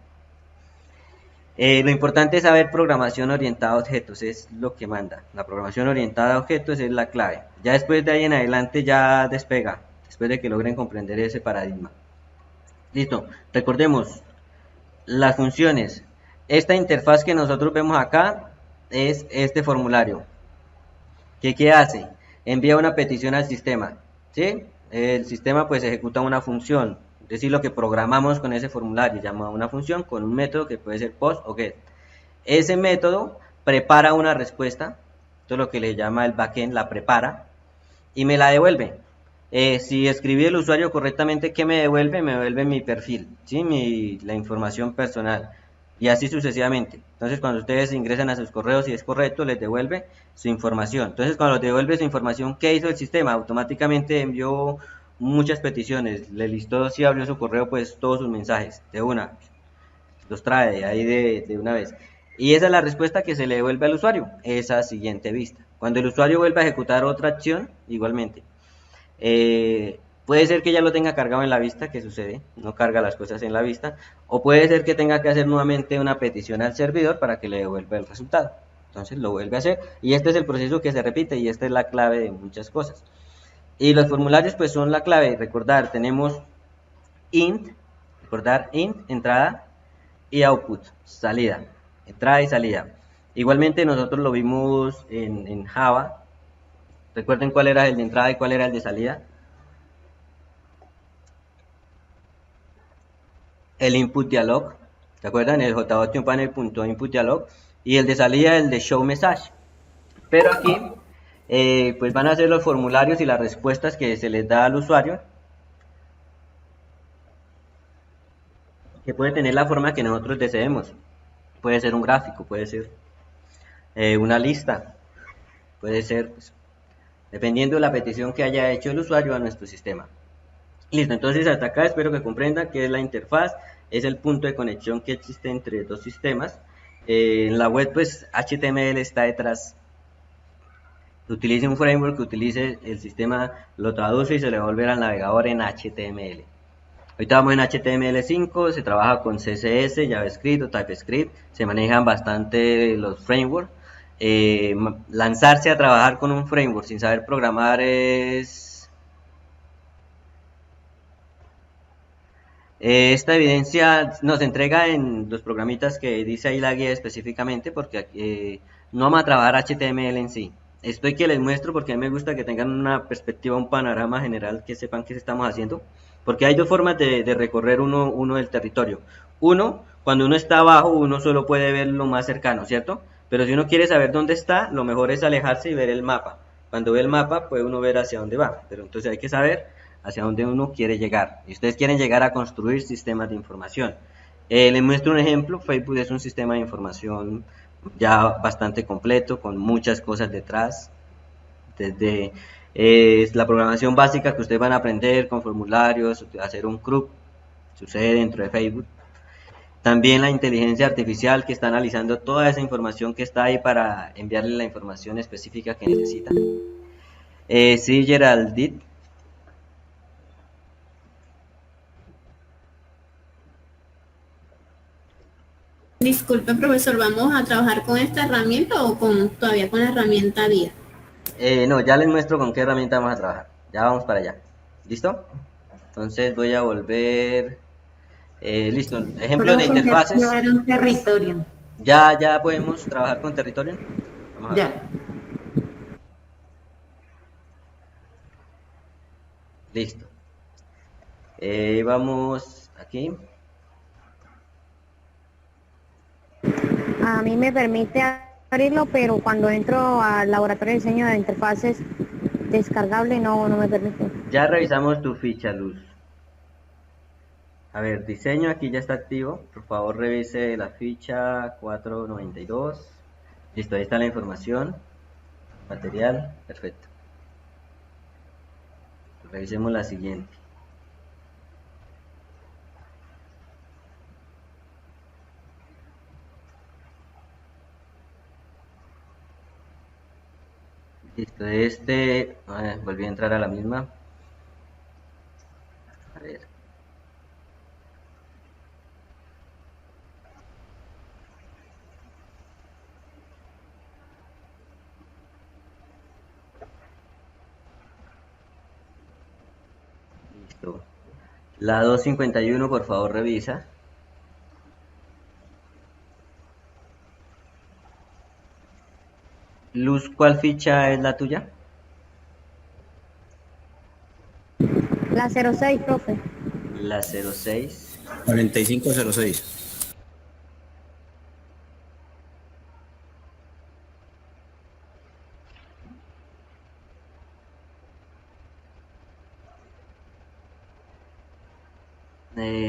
Lo importante es saber programación orientada a objetos, es lo que manda. La programación orientada a objetos es la clave. Ya después de ahí en adelante ya despega, después de que logren comprender ese paradigma. Listo, recordemos las funciones. Esta interfaz que nosotros vemos acá es este formulario. ¿Qué hace? Envía una petición al sistema, ¿sí? El sistema pues ejecuta una función, es decir, lo que programamos con ese formulario, llama a una función con un método que puede ser post o get. Ese método prepara una respuesta, esto es lo que le llama el backend, la prepara, y me la devuelve. Si escribí el usuario correctamente, ¿qué me devuelve? Me devuelve mi perfil, ¿sí? La información personal, y así sucesivamente. Entonces, cuando ustedes ingresan a sus correos y es correcto, les devuelve su información. Entonces, cuando les devuelve su información, ¿qué hizo el sistema? Automáticamente envió muchas peticiones, le listó, si abrió su correo, pues todos sus mensajes, de una, los trae ahí de una vez. Y esa es la respuesta que se le devuelve al usuario, esa siguiente vista. Cuando el usuario vuelve a ejecutar otra acción, igualmente. Puede ser que ya lo tenga cargado en la vista, que sucede, no carga las cosas en la vista, o puede ser que tenga que hacer nuevamente una petición al servidor para que le devuelva el resultado. Entonces lo vuelve a hacer, y este es el proceso que se repite, y esta es la clave de muchas cosas. Y los formularios pues son la clave. Recordar, tenemos int, entrada, y output, salida, entrada y salida. Igualmente nosotros lo vimos en Java. Recuerden cuál era el de entrada y cuál era el de salida. El input dialog, ¿se acuerdan? El jbot_panel.input_dialog, y el de salida, el de show message. Pero aquí pues van a ser los formularios y las respuestas que se les da al usuario, que puede tener la forma que nosotros deseemos. Puede ser un gráfico, puede ser una lista, puede ser, pues, dependiendo de la petición que haya hecho el usuario a nuestro sistema. Listo, entonces hasta acá espero que comprendan que es la interfaz, es el punto de conexión que existe entre dos sistemas. En la web pues HTML está detrás. Utilice un framework que utilice el sistema, lo traduce y se le devuelve al navegador en HTML. Ahorita vamos en HTML5, se trabaja con CSS, JavaScript o TypeScript, se manejan bastante los frameworks. Lanzarse a trabajar con un framework sin saber programar es... esta evidencia nos entrega en los programitas que dice ahí la guía específicamente, porque no vamos a trabajar HTML en sí. Estoy que les muestro porque a mí me gusta que tengan una perspectiva, un panorama general, que sepan qué estamos haciendo, porque hay dos formas de recorrer uno del territorio. Uno, cuando uno está abajo, uno solo puede ver lo más cercano, ¿cierto? Pero si uno quiere saber dónde está, lo mejor es alejarse y ver el mapa. Cuando ve el mapa, puede uno ver hacia dónde va, pero entonces hay que saber hacia dónde uno quiere llegar. Y ustedes quieren llegar a construir sistemas de información. Les muestro un ejemplo. Facebook es un sistema de información ya bastante completo, con muchas cosas detrás, desde la programación básica que ustedes van a aprender con formularios, hacer un CRUD, sucede dentro de Facebook. También la inteligencia artificial que está analizando toda esa información que está ahí para enviarle la información específica que necesita. Sí, Geraldine. Disculpe, profesor, ¿vamos a trabajar con esta herramienta o todavía con la herramienta VIA? No, ya les muestro con qué herramienta vamos a trabajar. Ya vamos para allá. ¿Listo? Entonces voy a volver. Listo. Ejemplo de interfaces. Era un territorio. Ya podemos trabajar con territorio. Vamos a ver. Ya. Listo. Vamos aquí. A mí me permite abrirlo, pero cuando entro al laboratorio de diseño de interfaces descargable no me permite. Ya revisamos tu ficha, Luz. A ver, diseño aquí ya está activo. Por favor, revise la ficha 492. Listo, ahí está la información. Material, perfecto. Revisemos la siguiente. Listo, volví a entrar a la misma. A ver. Listo. La 251, por favor, revisa. Luz, ¿cuál ficha es la tuya? La 06, profe. La 06. 4506.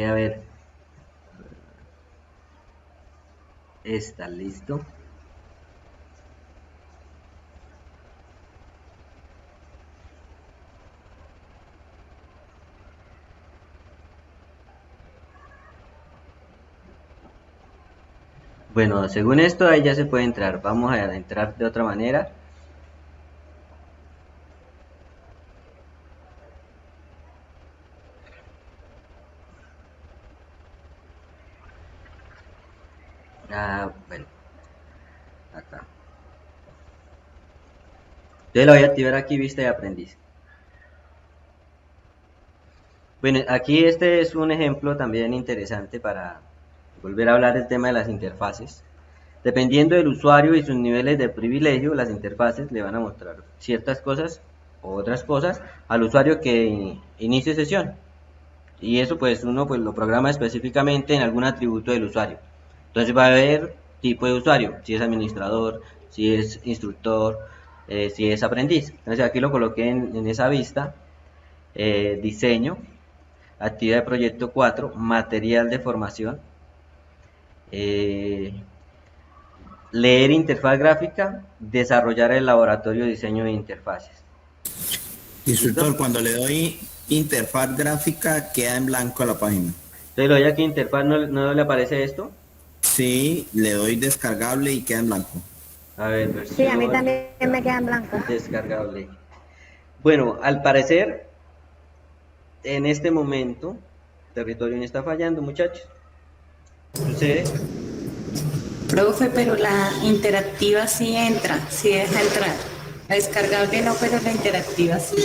A ver. Está listo. Bueno, según esto ahí ya se puede entrar. Vamos a entrar de otra manera. Bueno, acá. Entonces lo voy a activar aquí, vista de aprendiz. Bueno, aquí este es un ejemplo también interesante para volver a hablar del tema de las interfaces. Dependiendo del usuario y sus niveles de privilegio, las interfaces le van a mostrar ciertas cosas o otras cosas al usuario que inicie sesión. Y eso pues uno pues lo programa específicamente en algún atributo del usuario. Entonces va a haber tipo de usuario, si es administrador, si es instructor, si es aprendiz. Entonces aquí lo coloqué en esa vista, diseño, actividad de proyecto 4, material de formación, leer interfaz gráfica, desarrollar el laboratorio de diseño de interfaces. Instructor, ¿Listo? cuando le doy interfaz gráfica, queda en blanco la página. Entonces lo doy aquí interfaz, ¿no le aparece esto? Sí, le doy descargable y queda en blanco. A ver, versión Sí, a mí también me queda en blanco. descargable. Bueno, al parecer, en este momento, territorio no está fallando, muchachos. Sucede. Profe, pero la interactiva sí entra, sí deja entrar. La descargable no, pero la interactiva sí.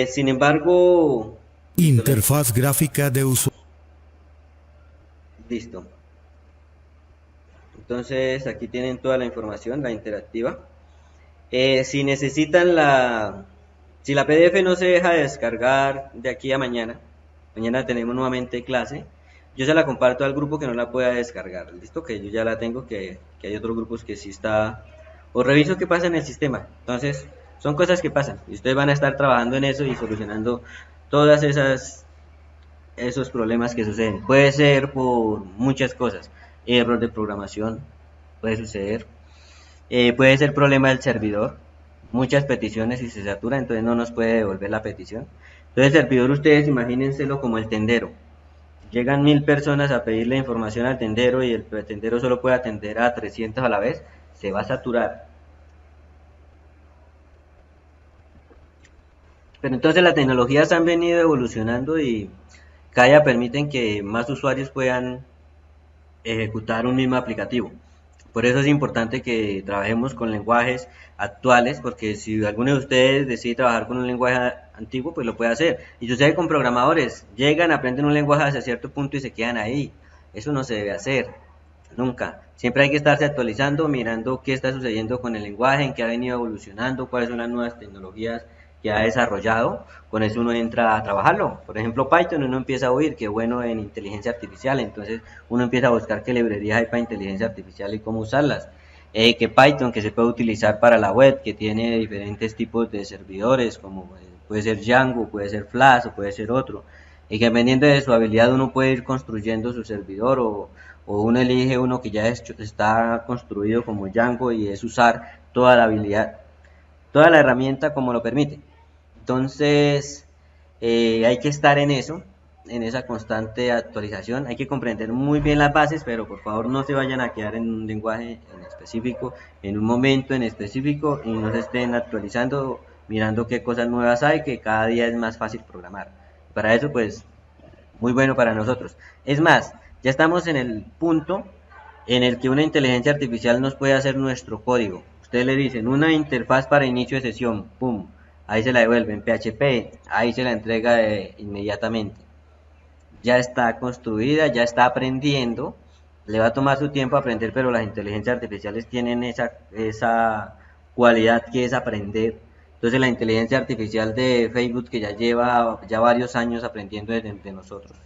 Sin embargo, Interfaz gráfica de usuario. listo. Entonces aquí tienen toda la información, la interactiva. Si necesitan si la PDF no se deja descargar de aquí a mañana, mañana tenemos nuevamente clase, yo se la comparto al grupo que no la pueda descargar, listo, que yo ya la tengo, que hay otros grupos que sí está, o reviso qué pasa en el sistema. Entonces son cosas que pasan y ustedes van a estar trabajando en eso y solucionando todas esos problemas que suceden. Puede ser por muchas cosas, error de programación puede suceder, puede ser problema del servidor, muchas peticiones y se satura, entonces no nos puede devolver la petición. Entonces el servidor, ustedes imagínenselo como el tendero. Llegan 1000 personas a pedirle información al tendero y el tendero solo puede atender a 300 a la vez, se va a saturar. Pero entonces las tecnologías han venido evolucionando y cada día permiten que más usuarios puedan ejecutar un mismo aplicativo. Por eso es importante que trabajemos con lenguajes actuales, porque si alguno de ustedes decide trabajar con un lenguaje antiguo, pues lo puede hacer. Y sucede con programadores, llegan, aprenden un lenguaje hasta cierto punto y se quedan ahí. Eso no se debe hacer, nunca. Siempre hay que estarse actualizando, mirando qué está sucediendo con el lenguaje, en qué ha venido evolucionando, cuáles son las nuevas tecnologías que ha desarrollado. Con eso uno entra a trabajarlo. Por ejemplo, Python, uno empieza a oír que es bueno en inteligencia artificial, entonces uno empieza a buscar qué librerías hay para inteligencia artificial y cómo usarlas. Que Python, que se puede utilizar para la web, que tiene diferentes tipos de servidores, como puede ser Django, puede ser Flash o puede ser otro. y que dependiendo de su habilidad uno puede ir construyendo su servidor o uno elige uno que ya está construido como Django y es usar toda la habilidad, toda la herramienta como lo permite. Entonces, hay que estar en eso, en esa constante actualización. Hay que comprender muy bien las bases, pero por favor no se vayan a quedar en un lenguaje en específico, en un momento en específico, y no se estén actualizando, mirando qué cosas nuevas hay, que cada día es más fácil programar. Para eso, pues, muy bueno para nosotros. Es más, ya estamos en el punto en el que una inteligencia artificial nos puede hacer nuestro código. Ustedes le dicen una interfaz para inicio de sesión, pum, ahí se la devuelven, PHP, ahí se la entrega inmediatamente. Ya está construida, ya está aprendiendo, le va a tomar su tiempo aprender, pero las inteligencias artificiales tienen esa cualidad que es aprender. Entonces la inteligencia artificial de Facebook, que ya lleva ya varios años aprendiendo de nosotros,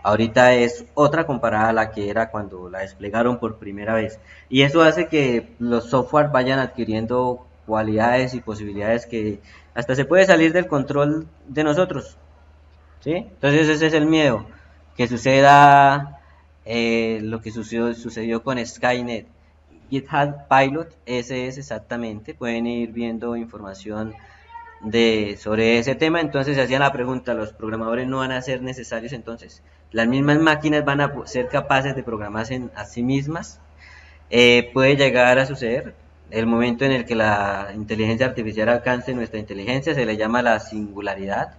ahorita es otra comparada a la que era cuando la desplegaron por primera vez. Y eso hace que los software vayan adquiriendo cualidades y posibilidades que hasta se puede salir del control de nosotros, ¿sí? Entonces ese es el miedo, que suceda lo que sucedió con Skynet. GitHub Pilot, ese es exactamente, pueden ir viendo información sobre ese tema. Entonces se hacían la pregunta, los programadores no van a ser necesarios, entonces las mismas máquinas van a ser capaces de programarse a sí mismas. Puede llegar a suceder el momento en el que la inteligencia artificial alcance nuestra inteligencia, se le llama la singularidad.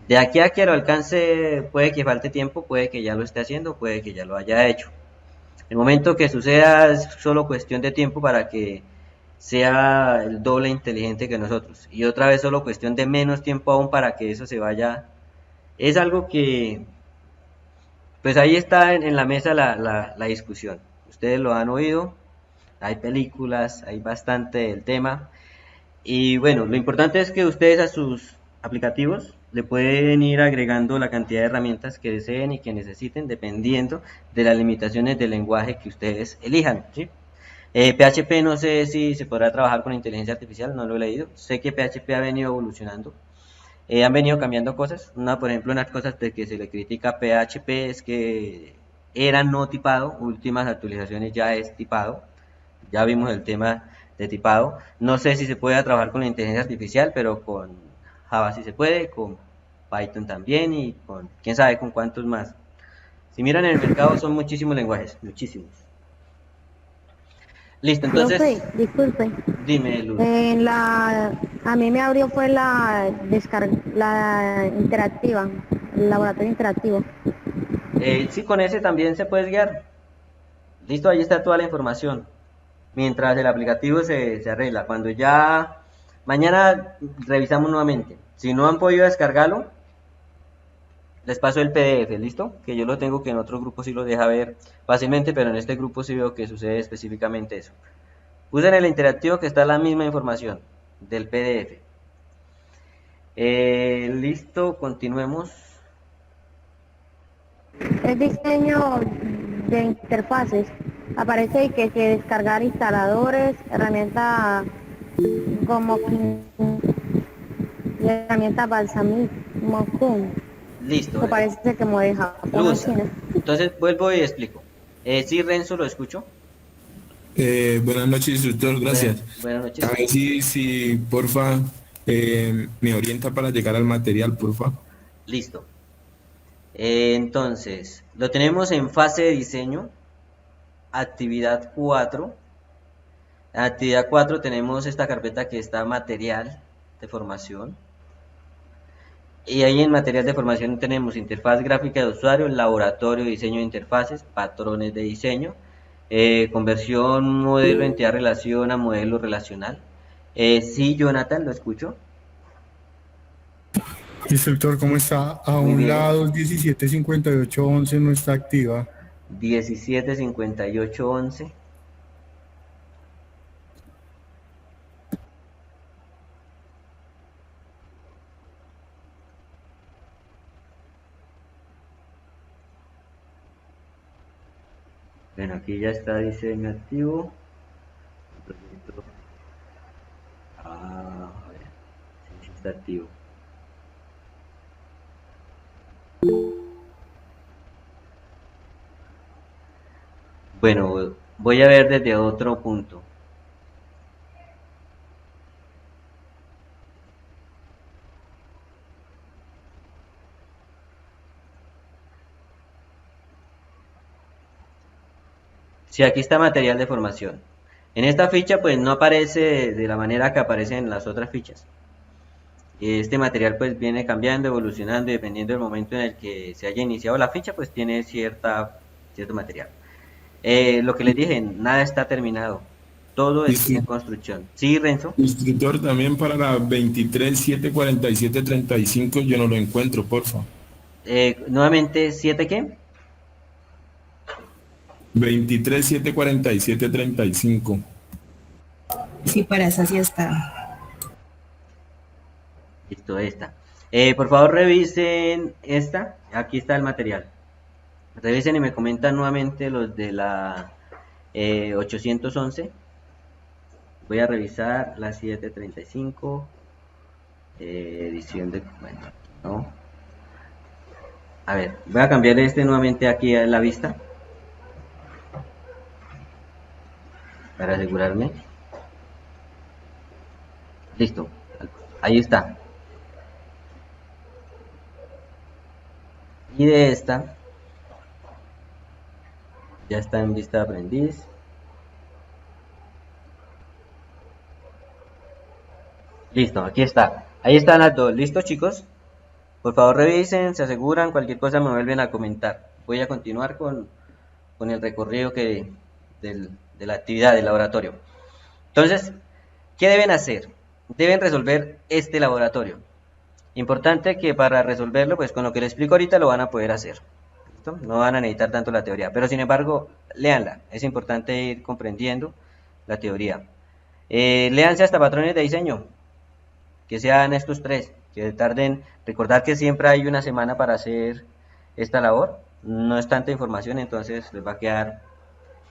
De aquí a que lo alcance puede que falte tiempo, puede que ya lo esté haciendo, puede que ya lo haya hecho. El momento que suceda es solo cuestión de tiempo para que sea el doble inteligente que nosotros. Y otra vez solo cuestión de menos tiempo aún para que eso se vaya. Es algo que, pues ahí está en la mesa la discusión. Ustedes lo han oído, hay películas, hay bastante del tema. Y bueno, lo importante es que ustedes a sus aplicativos le pueden ir agregando la cantidad de herramientas que deseen y que necesiten dependiendo de las limitaciones del lenguaje que ustedes elijan, ¿sí? PHP no sé si se podrá trabajar con inteligencia artificial, no lo he leído. Sé que PHP ha venido evolucionando, han venido cambiando cosas. Por ejemplo, unas cosas de que se le critica a PHP es que era no tipado, últimas actualizaciones ya es tipado. Ya vimos el tema de tipado. No sé si se puede trabajar con la inteligencia artificial, pero con Java sí se puede, con Python también y con quién sabe con cuántos más. Si miran en el mercado son muchísimos lenguajes, muchísimos. Listo, entonces, Profe, disculpe. dime, Luz. A mí me abrió fue la interactiva, el laboratorio interactivo. Sí, con ese también se puede guiar. Listo, ahí está toda la información. Mientras el aplicativo se arregla. Cuando ya mañana revisamos nuevamente. Si no han podido descargarlo, les paso el PDF, ¿listo? Que yo lo tengo, que en otro grupo sí lo deja ver fácilmente, pero en este grupo sí veo que sucede específicamente eso. Puse en el interactivo que está la misma información del PDF. Listo, continuemos. Es diseño de interfaces. Aparece que descargar instaladores, herramienta como herramienta Balsamiq, Listo. que parece que me deja Luz, entonces vuelvo y explico. Sí, Renzo, lo escucho. Buenas noches, instructor, gracias. Buenas noches. A ver si porfa, me orienta para llegar al material, porfa. Listo. Entonces, lo tenemos en fase de diseño, actividad 4. En actividad 4 tenemos esta carpeta que está material de formación. Y ahí en material de formación tenemos interfaz gráfica de usuario, laboratorio de diseño de interfaces, patrones de diseño, conversión modelo entidad relación a modelo relacional. Sí, Jonathan, lo escucho. Instructor, ¿cómo está? A Muy un bien. lado 175811 no está activa. 175811. Bueno, aquí ya está diseño activo. Proyecto. A ver, sí está activo. Bueno, voy a ver desde otro punto. Sí, aquí está material de formación. En esta ficha pues no aparece de la manera que aparece en las otras fichas. Este material pues viene cambiando, evolucionando y dependiendo del momento en el que se haya iniciado la ficha pues tiene cierto material. Lo que les dije, nada está terminado. Todo es en construcción. Sí, Renzo. Instructor, también para la 23-747-35 yo no lo encuentro, porfa. Nuevamente, ¿7 qué? 23-747-35. Sí, para esa sí está. Listo, esta. Por favor, revisen esta. Aquí está el material. Revisen y me comentan nuevamente los de la 811. Voy a revisar la 735. Edición de... Bueno, no. A ver, voy a cambiar este nuevamente aquí a la vista. Para asegurarme. Listo. Ahí está. Y de esta ya está en vista de aprendiz. Listo, aquí está. Ahí están las dos. ¿Listo, chicos? Por favor revisen, se aseguran, cualquier cosa me vuelven a comentar. Voy a continuar con el recorrido de la actividad del laboratorio. Entonces, ¿qué deben hacer? Deben resolver este laboratorio. Importante que para resolverlo, pues con lo que les explico ahorita lo van a poder hacer. ¿Listo? No van a necesitar tanto la teoría, pero sin embargo, léanla. Es importante ir comprendiendo la teoría. Léanse hasta patrones de diseño, que sean estos 3, que tarden. Recordar que siempre hay una semana para hacer esta labor. No es tanta información, entonces les va a quedar,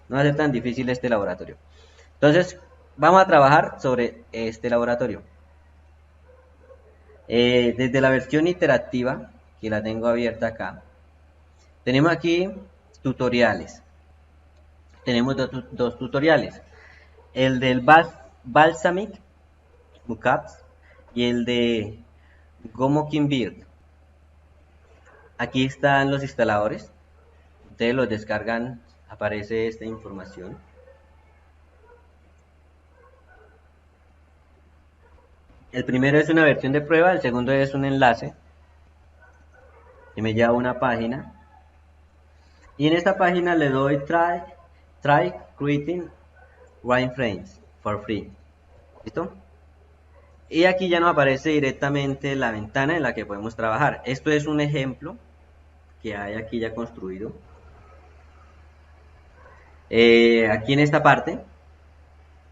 no va a ser tan difícil este laboratorio. Entonces, vamos a trabajar sobre este laboratorio. Desde la versión interactiva, que la tengo abierta acá, tenemos aquí tutoriales. Tenemos dos tutoriales. El del Balsamiq Mockups y el de GoMockingBuild. Aquí están los instaladores. Ustedes los descargan, aparece esta información. El primero es una versión de prueba, el segundo es un enlace que me lleva a una página. Y en esta página le doy try creating wireframes for free. ¿Listo? Y aquí ya nos aparece directamente la ventana en la que podemos trabajar. Esto es un ejemplo que hay aquí ya construido. Aquí en esta parte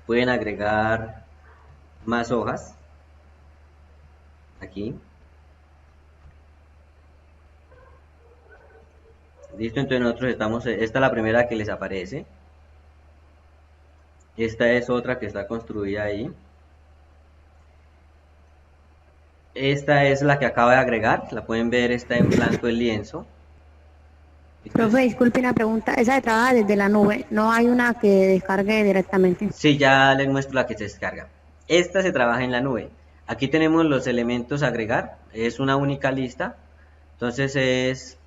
pueden agregar más hojas. Aquí. Listo, entonces nosotros estamos, esta es la primera que les aparece. Esta es otra que está construida ahí. Esta es la que acabo de agregar, la pueden ver, está en blanco el lienzo. Profe, disculpe una pregunta, esa de trabaja desde la nube, ¿no hay una que descargue directamente? Sí, ya les muestro la que se descarga. Esta se trabaja en la nube. Aquí tenemos los elementos a agregar, es una única lista, entonces es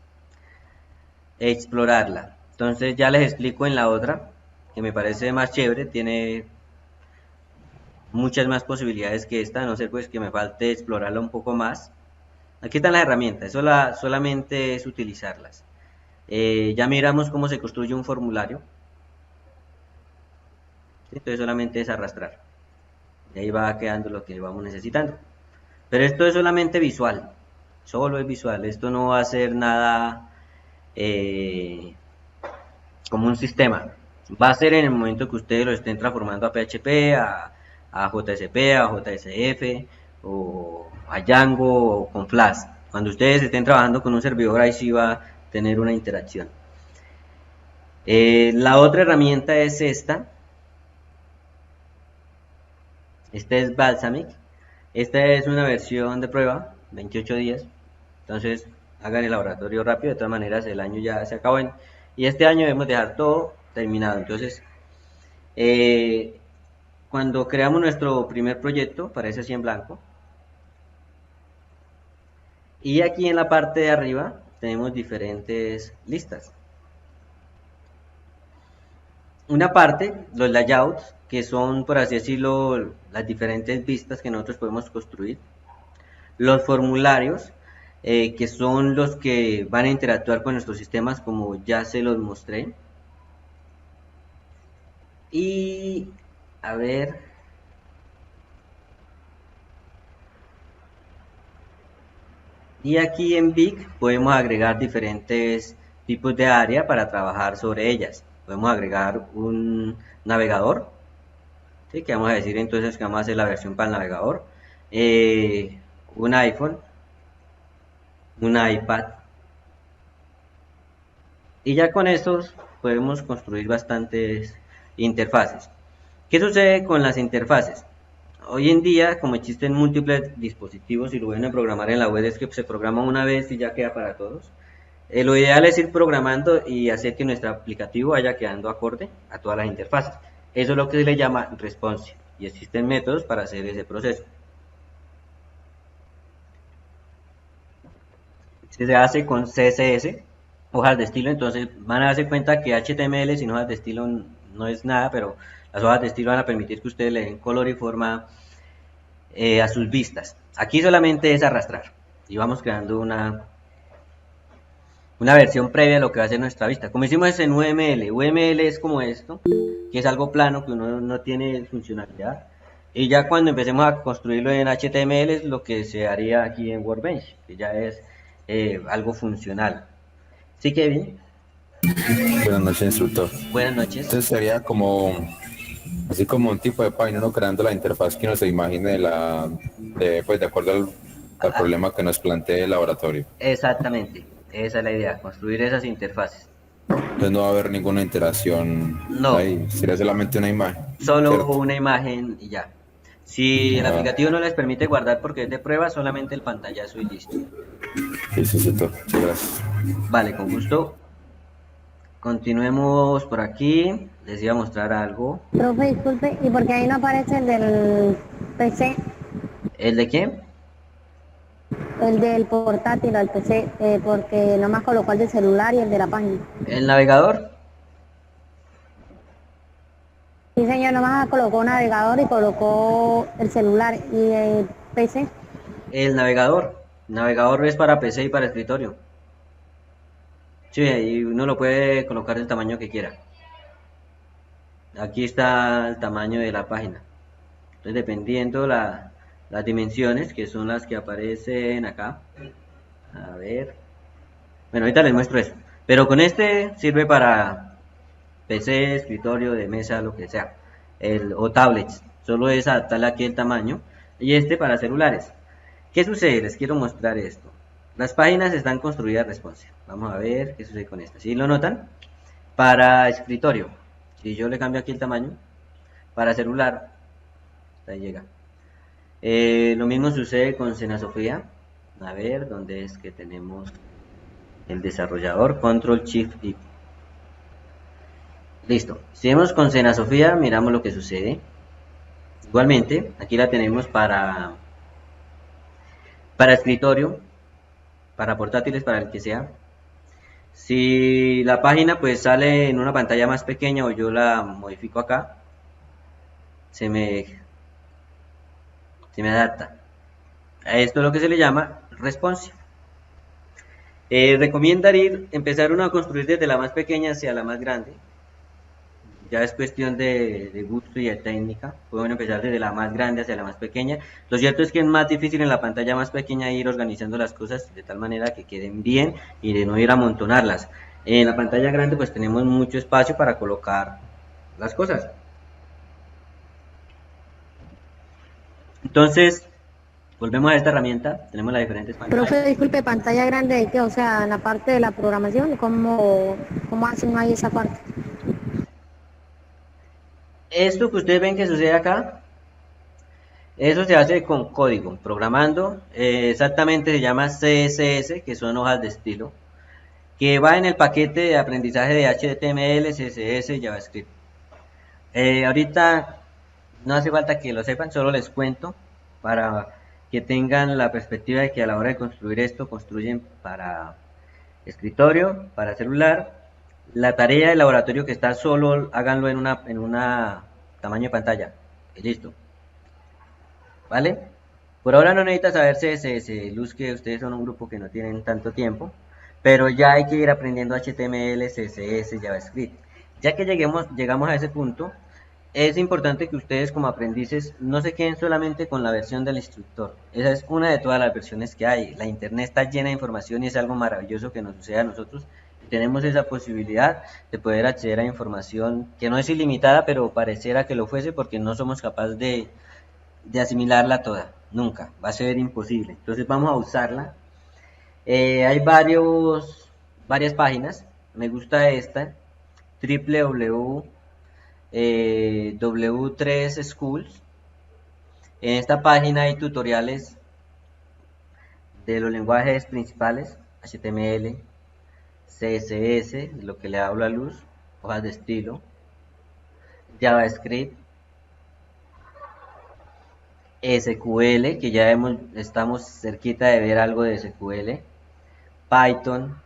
explorarla. Entonces ya les explico en la otra, que me parece más chévere, tiene muchas más posibilidades que esta, a no ser pues que me falte explorarla un poco más. Aquí están las herramientas, eso solamente es utilizarlas. Ya miramos cómo se construye un formulario. Entonces solamente es arrastrar. Y ahí va quedando lo que vamos necesitando. Pero esto es solamente visual. Solo es visual. Esto no va a ser nada como un sistema. Va a ser en el momento que ustedes lo estén transformando a PHP, a JSP, a JSF, o a Django, o con Flash. Cuando ustedes estén trabajando con un servidor, ahí sí va a tener una interacción. La otra herramienta es esta. Esta es Balsamiq. Esta es una versión de prueba, 28 días. Entonces, hagan el laboratorio rápido. De todas maneras, el año ya se acabó. Y este año debemos dejar todo terminado. Entonces, cuando creamos nuestro primer proyecto, aparece así en blanco. Y aquí en la parte de arriba tenemos diferentes listas. Una parte, los layouts, que son, por así decirlo, las diferentes vistas que nosotros podemos construir. Los formularios, que son los que van a interactuar con nuestros sistemas, como ya se los mostré. Y, a ver, y aquí en Big podemos agregar diferentes tipos de área para trabajar sobre ellas. Podemos agregar un navegador, ¿sí? Que vamos a decir entonces que vamos a hacer la versión para el navegador, un iPhone, un iPad, y ya con estos podemos construir bastantes interfaces. ¿Qué sucede con las interfaces? Hoy en día, como existen múltiples dispositivos y lo bueno de programar en la web es que se programa una vez y ya queda para todos, lo ideal es ir programando y hacer que nuestro aplicativo vaya quedando acorde a todas las interfaces. Eso es lo que se le llama responsive y existen métodos para hacer ese proceso. Se hace con CSS, hojas de estilo. Entonces van a darse cuenta que HTML sin hojas de estilo no es nada, pero las hojas de estilo van a permitir que ustedes le den color y forma a sus vistas. Aquí solamente es arrastrar y vamos creando una versión previa de lo que va a ser nuestra vista. Como hicimos en UML, UML es como esto, que es algo plano, que uno no tiene funcionalidad. Y ya cuando empecemos a construirlo en HTML es lo que se haría aquí en Workbench, que ya es algo funcional. ¿Sí, Kevin? Buenas noches, instructor. Buenas noches. Entonces sería como, así como un tipo de página, uno creando la interfaz que uno se imagine pues de acuerdo al problema que nos plantee el laboratorio. Exactamente, esa es la idea, construir esas interfaces. Entonces no va a haber ninguna interacción. No. Ahí, sería solamente una imagen. Solo ¿cierto? una imagen y ya. Si el aplicativo no les permite guardar porque es de prueba, solamente el pantallazo y listo. Sí, instructor. Muchas gracias. Vale, con gusto. Continuemos por aquí. Les iba a mostrar algo. Profe, disculpe, ¿y por qué ahí no aparece el del PC? ¿El de qué? El del portátil al PC, porque nomás colocó el del celular y el de la página. ¿El navegador? Sí, señor, nomás colocó navegador y colocó el celular y el PC. El navegador. El navegador es para PC y para escritorio. Sí, y uno lo puede colocar del tamaño que quiera. Aquí está el tamaño de la página. Entonces, dependiendo las dimensiones, que son las que aparecen acá. A ver. Bueno, ahorita les muestro eso. Pero con este sirve para PC, escritorio, de mesa, lo que sea. O tablets. Solo es adaptarle aquí el tamaño. Y este para celulares. ¿Qué sucede? Les quiero mostrar esto. Las páginas están construidas responsive. Vamos a ver qué sucede con esta. ¿Sí lo notan? Para escritorio, si yo le cambio aquí el tamaño, para celular, hasta ahí llega. Lo mismo sucede con Sena Sofía. A ver, ¿dónde es que tenemos el desarrollador? Control Shift y listo. Si vemos con Sena Sofía, miramos lo que sucede. Igualmente, aquí la tenemos para escritorio, para portátiles, para el que sea. Si la página pues sale en una pantalla más pequeña o yo la modifico acá, se me adapta. A esto es lo que se le llama responsive. Recomienda empezar uno a construir desde la más pequeña hacia la más grande. Ya es cuestión de gusto y de técnica. Pueden empezar desde la más grande hacia la más pequeña. Lo cierto es que es más difícil en la pantalla más pequeña ir organizando las cosas de tal manera que queden bien y de no ir a amontonarlas. En la pantalla grande pues tenemos mucho espacio para colocar las cosas. Entonces, volvemos a esta herramienta. Tenemos las diferentes pantallas. Profe, disculpe, pantalla grande de qué, o sea, en la parte de la programación, ¿cómo hacen ahí esa parte? Esto que ustedes ven que sucede acá, eso se hace con código, programando, exactamente se llama CSS, que son hojas de estilo, que va en el paquete de aprendizaje de HTML, CSS, JavaScript. Ahorita no hace falta que lo sepan, solo les cuento para que tengan la perspectiva de que a la hora de construir esto, construyen para escritorio, para celular. La tarea del laboratorio que está solo, háganlo en una tamaño de pantalla. Y listo. ¿Vale? Por ahora no necesitas saber CSS, Luz, que ustedes son un grupo que no tienen tanto tiempo, pero ya hay que ir aprendiendo HTML, CSS, JavaScript. Ya que llegamos a ese punto, es importante que ustedes como aprendices no se queden solamente con la versión del instructor. Esa es una de todas las versiones que hay. La internet está llena de información y es algo maravilloso que nos sucede a nosotros. Tenemos esa posibilidad de poder acceder a información que no es ilimitada, pero pareciera que lo fuese porque no somos capaces de asimilarla toda. Nunca. Va a ser imposible. Entonces vamos a usarla. Hay varias páginas. Me gusta esta. W3Schools. En esta página hay tutoriales de los lenguajes principales, HTML, CSS, lo que le hablo a Luz, hojas de estilo, JavaScript, SQL, que ya estamos cerquita de ver algo de SQL, Python,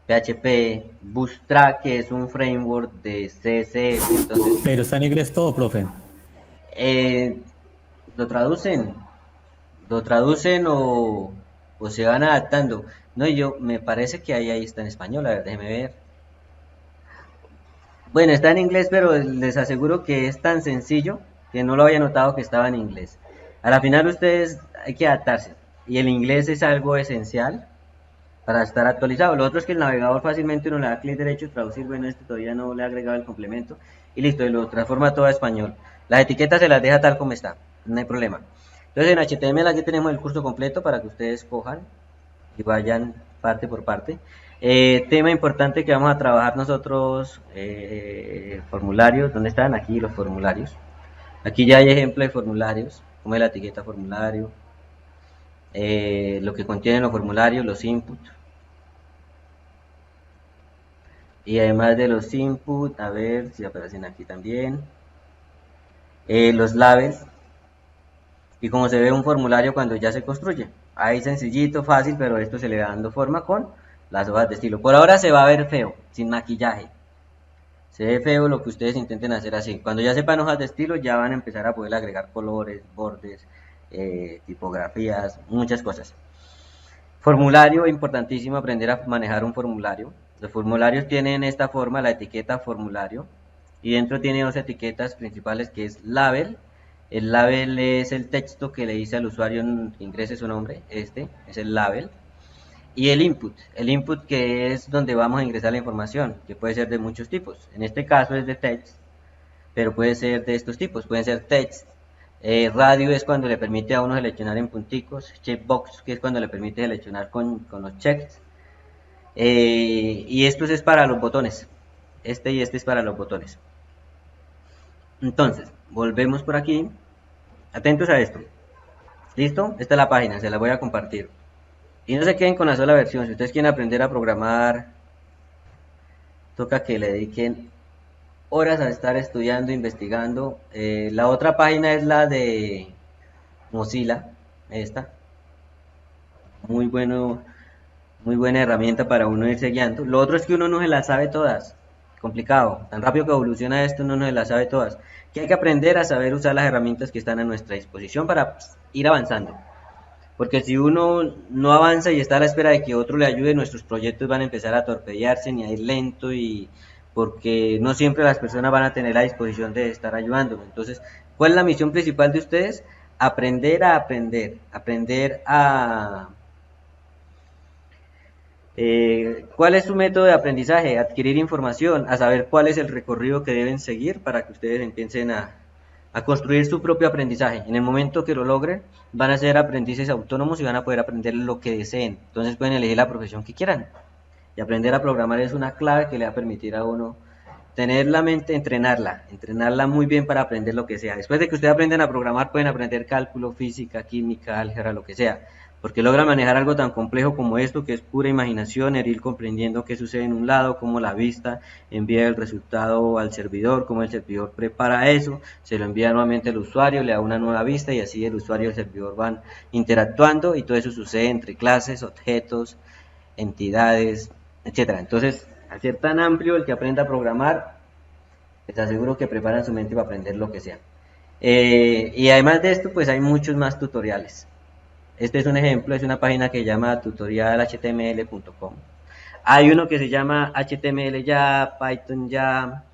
PHP, Bootstrap, que es un framework de CSS. Entonces, Pero está en inglés todo, profe. lo traducen o se van adaptando. No, me parece que ahí está en español, a ver, déjeme ver. Bueno, está en inglés, pero les aseguro que es tan sencillo que no lo había notado que estaba en inglés. A la final ustedes hay que adaptarse, y el inglés es algo esencial para estar actualizado. Lo otro es que el navegador fácilmente uno le da clic derecho, traducir, bueno, este todavía no le ha agregado el complemento, y listo, y lo transforma todo a español. Las etiquetas se las deja tal como está, no hay problema. Entonces en HTML aquí tenemos el curso completo para que ustedes cojan y vayan parte por parte. Tema importante que vamos a trabajar nosotros, formularios. ¿Dónde están? Aquí los formularios. Aquí ya hay ejemplo de formularios, como es la etiqueta formulario, lo que contienen los formularios, los inputs. Y además de los inputs, a ver si aparecen aquí también, los labels, y como se ve un formulario cuando ya se construye. Ahí sencillito, fácil, pero esto se le va dando forma con las hojas de estilo. Por ahora se va a ver feo, sin maquillaje. Se ve feo lo que ustedes intenten hacer así. Cuando ya sepan hojas de estilo, ya van a empezar a poder agregar colores, bordes, tipografías, muchas cosas. Formulario, importantísimo aprender a manejar un formulario. Los formularios tienen esta forma, la etiqueta formulario, y dentro tiene dos etiquetas principales, que es label. El label es el texto que le dice al usuario que ingrese su nombre, este es el label. Y el input que es donde vamos a ingresar la información, que puede ser de muchos tipos. En este caso es de text, pero puede ser de estos tipos, pueden ser text. Radio es cuando le permite a uno seleccionar en punticos, checkbox, que es cuando le permite seleccionar con los checks. Y esto es para los botones, este y este es para los botones. Entonces, volvemos por aquí, atentos a esto. ¿Listo? Esta es la página, se la voy a compartir. Y no se queden con la sola versión. Si ustedes quieren aprender a programar, toca que le dediquen horas a estar estudiando, investigando. La otra página es la de Mozilla, esta. Muy buena herramienta para uno irse guiando. Lo otro es que uno no se las sabe todas. Complicado. Tan rápido que evoluciona esto, uno no se las sabe todas. Que hay que aprender a saber usar las herramientas que están a nuestra disposición para ir avanzando. Porque si uno no avanza y está a la espera de que otro le ayude, nuestros proyectos van a empezar a torpedearse, ni a ir lento, y porque no siempre las personas van a tener la disposición de estar ayudando. Entonces, ¿cuál es la misión principal de ustedes? Aprender a aprender, ¿cuál es su método de aprendizaje? Adquirir información, a saber cuál es el recorrido que deben seguir para que ustedes empiecen a construir su propio aprendizaje. En el momento que lo logren, van a ser aprendices autónomos y van a poder aprender lo que deseen. Entonces pueden elegir la profesión que quieran. Y aprender a programar es una clave que le va a permitir a uno tener la mente, entrenarla muy bien para aprender lo que sea. Después de que ustedes aprendan a programar, pueden aprender cálculo, física, química, álgebra, lo que sea. porque logra manejar algo tan complejo como esto, que es pura imaginación, el ir comprendiendo qué sucede en un lado, cómo la vista envía el resultado al servidor, cómo el servidor prepara eso, se lo envía nuevamente al usuario, le da una nueva vista y así el usuario y el servidor van interactuando y todo eso sucede entre clases, objetos, entidades, etcétera. Entonces, al ser tan amplio el que aprenda a programar, les aseguro que preparan su mente para aprender lo que sea. Y además de esto, pues hay muchos más tutoriales. Este es un ejemplo, es una página que se llama tutorialhtml.com. Hay uno que se llama HTML ya, Python ya,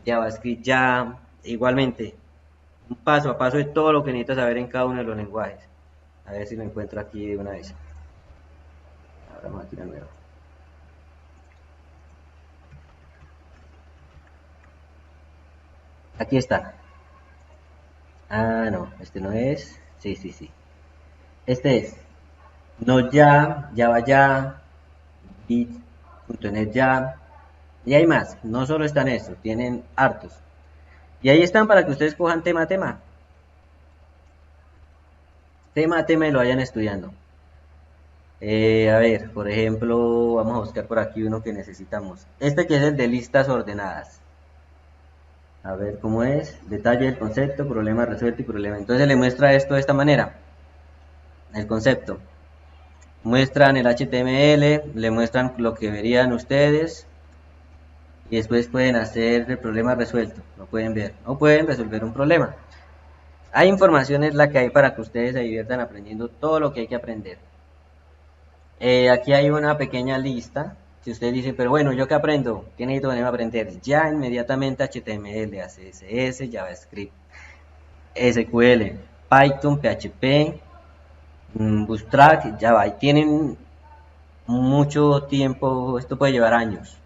JavaScript ya, igualmente, un paso a paso de todo lo que necesitas saber en cada uno de los lenguajes. A ver si lo encuentro aquí de una vez. Ahora vamos aquí de nuevo. Aquí está. Ah, no, este no es. Sí. Este es Node ya, Java ya, Bit.net ya, y hay más, no solo están estos, tienen hartos. Y ahí están para que ustedes cojan tema a tema y lo vayan estudiando. A ver, por ejemplo, vamos a buscar por aquí uno que necesitamos. Este que es el de listas ordenadas. A ver cómo es, detalle del concepto, problema resuelto y problema. Entonces le muestra esto de esta manera. El concepto, muestran el HTML, le muestran lo que verían ustedes y después pueden hacer el problema resuelto, lo pueden ver, o pueden resolver un problema. Hay información, es la que hay para que ustedes se diviertan aprendiendo todo lo que hay que aprender. Aquí hay una pequeña lista. Si ustedes dicen, pero bueno, ¿yo qué aprendo? ¿Qué necesito aprender? Ya inmediatamente HTML, CSS, JavaScript, SQL, Python, PHP, Bootstrap, Java, y tienen mucho tiempo, esto puede llevar años.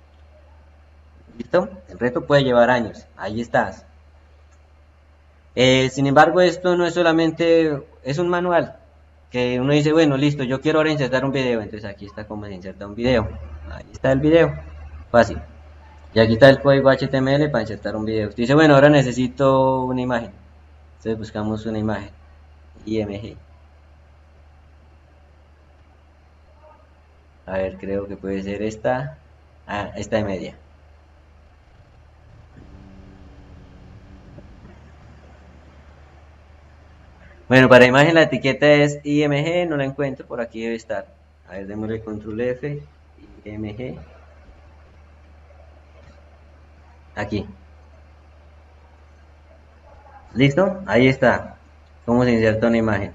¿Listo? El reto puede llevar años, ahí estás. Sin embargo, esto no es solamente, es un manual, que uno dice, bueno, listo, yo quiero ahora insertar un video, entonces aquí está cómo se inserta un video, ahí está el video, fácil. Y aquí está el código HTML para insertar un video. Usted dice, bueno, ahora necesito una imagen, entonces buscamos una imagen, IMG. A ver, creo que puede ser esta. Ah, esta de media. Bueno, para imagen la etiqueta es IMG, no la encuentro, por aquí debe estar. A ver, démosle control F, IMG. Aquí. ¿Listo? Ahí está. Cómo se inserta una imagen.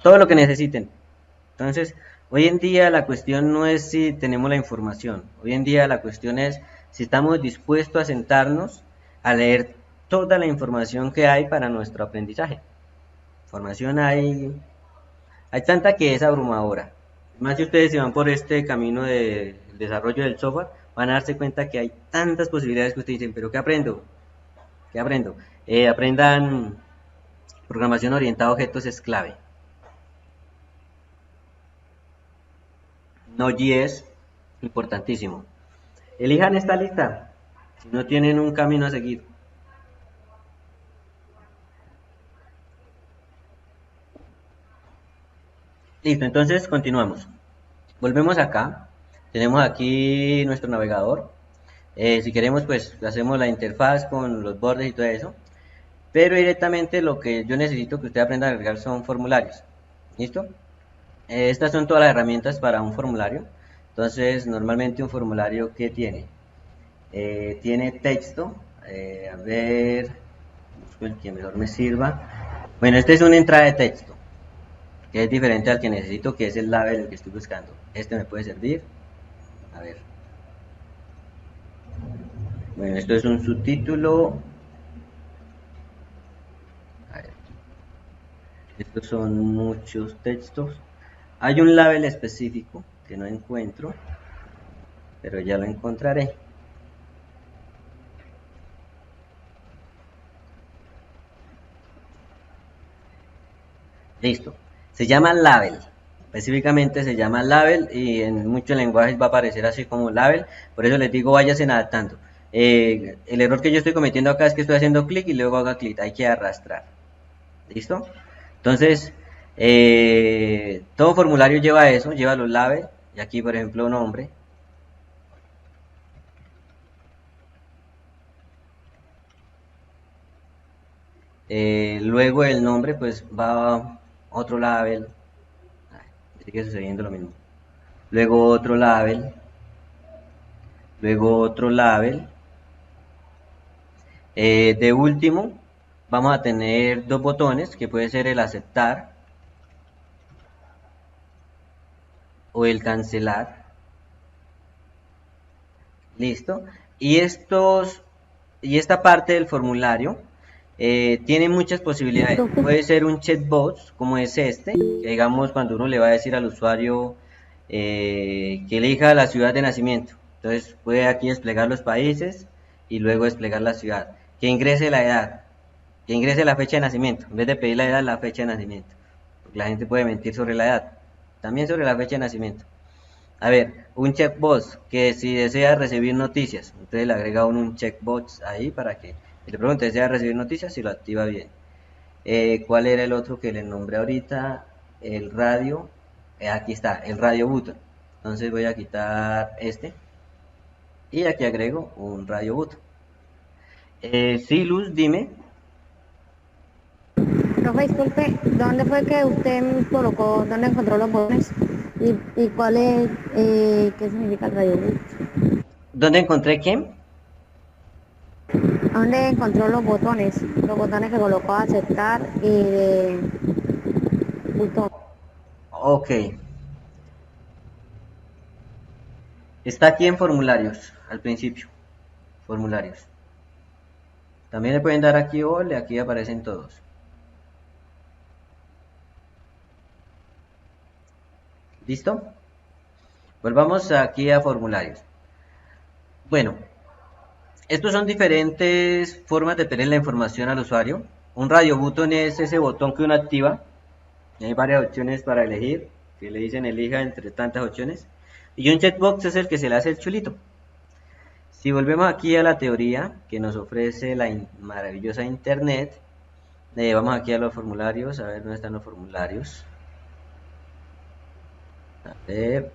Todo lo que necesiten. Entonces, hoy en día la cuestión no es si tenemos la información, hoy en día la cuestión es si estamos dispuestos a sentarnos a leer toda la información que hay para nuestro aprendizaje. Información hay tanta que es abrumadora. Más si ustedes se van por este camino de desarrollo del software, van a darse cuenta que hay tantas posibilidades que ustedes dicen, pero ¿qué aprendo? ¿Qué aprendo? Aprendan programación orientada a objetos es clave. Node.js, importantísimo. Elijan esta lista, si no tienen un camino a seguir. Listo, entonces continuamos. Volvemos acá, tenemos aquí nuestro navegador. Si queremos, pues hacemos la interfaz con los bordes y todo eso. Pero directamente lo que yo necesito que usted aprenda a agregar son formularios. ¿Listo? Estas son todas las herramientas para un formulario. Entonces, normalmente un formulario, ¿qué tiene? Tiene texto. A ver, busco el que mejor me sirva. Bueno, este es una entrada de texto, que es diferente al que necesito, que es el label el que estoy buscando. Este me puede servir. A ver. Bueno, esto es un subtítulo. A ver. Estos son muchos textos. Hay un label específico que no encuentro, pero ya lo encontraré. Listo. Se llama label. Específicamente se llama label y en muchos lenguajes va a aparecer así como label. Por eso les digo, váyanse adaptando. El error que yo estoy cometiendo acá es que estoy haciendo clic y luego haga clic. Hay que arrastrar. ¿Listo? Entonces, Todo formulario lleva eso, lleva los labels, y aquí por ejemplo nombre. Luego el nombre pues va otro label, sigue sucediendo lo mismo. Luego otro label, luego otro label. De último vamos a tener dos botones que puede ser el aceptar o el cancelar. Listo. Y esta parte del formulario tiene muchas posibilidades. Puede ser un chatbot como es este, que digamos cuando uno le va a decir al usuario que elija la ciudad de nacimiento. Entonces puede aquí desplegar los países y luego desplegar la ciudad. Que ingrese la edad, que ingrese la fecha de nacimiento, en vez de pedir la edad, la fecha de nacimiento. Porque la gente puede mentir sobre la edad, también sobre la fecha de nacimiento. A ver, un checkbox, que si desea recibir noticias, entonces le agrega un checkbox ahí para que le pregunte, ¿desea recibir noticias? Y lo activa bien. ¿Cuál era el otro que le nombré ahorita? El radio, aquí está, el radio button. Entonces voy a quitar este y aquí agrego un radio button. Sí, Luz, dime. Profe, disculpe, ¿dónde fue que usted colocó, dónde encontró los botones? ¿Y cuál es, qué significa el radio boost? ¿Dónde encontré quién? ¿Dónde encontró los botones? Los botones que colocó a aceptar y de botón. Ok. Está aquí en formularios, al principio. Formularios. También le pueden dar aquí all, aquí aparecen todos. ¿Listo? Volvamos aquí a formularios. Bueno, estos son diferentes formas de tener la información al usuario. Un radio button es ese botón que uno activa. Y hay varias opciones para elegir, que le dicen elija entre tantas opciones. Y un checkbox es el que se le hace el chulito. Si volvemos aquí a la teoría que nos ofrece la maravillosa internet, vamos aquí a los formularios, a ver dónde están los formularios. A ver,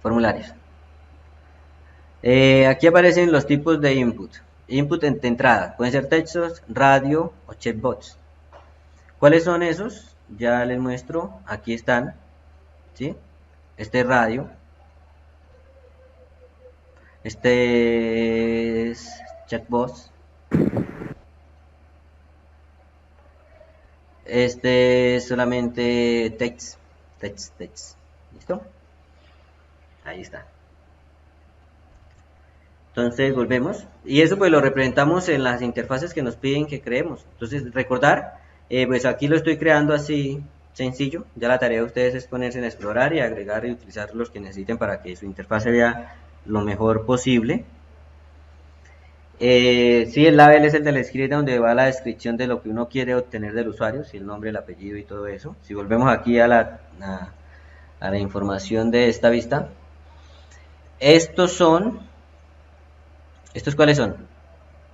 formularios. Aquí aparecen los tipos de input. Input de entrada, pueden ser textos, radio o chatbots. ¿Cuáles son esos? Ya les muestro, aquí están, ¿sí? Este es radio. Este es chatbot. Este es solamente text. ¿Listo? Ahí está. Entonces volvemos. Y eso pues lo representamos en las interfaces que nos piden que creemos. Entonces recordar, pues aquí lo estoy creando así sencillo. Ya la tarea de ustedes es ponerse en explorar y agregar y utilizar los que necesiten para que su interfaz se vea lo mejor posible. Sí, el label es el del script donde va la descripción de lo que uno quiere obtener del usuario, si el nombre, el apellido y todo eso. Si volvemos aquí a la información de esta vista, ¿estos cuáles son?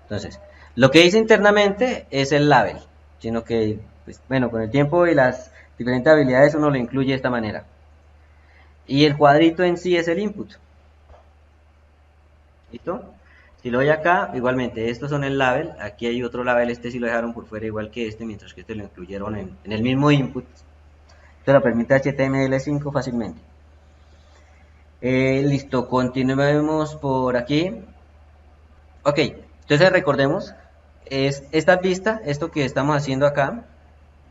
Entonces, lo que dice internamente es el label, sino que, pues, bueno, con el tiempo y las diferentes habilidades uno lo incluye de esta manera. Y el cuadrito en sí es el input. ¿Listo? Si lo doy acá, igualmente, estos son el label, aquí hay otro label, este sí lo dejaron por fuera igual que este, mientras que este lo incluyeron en el mismo input. Esto lo permite HTML5 fácilmente. Listo, continuemos por aquí. Ok, entonces recordemos, esta vista, esto que estamos haciendo acá,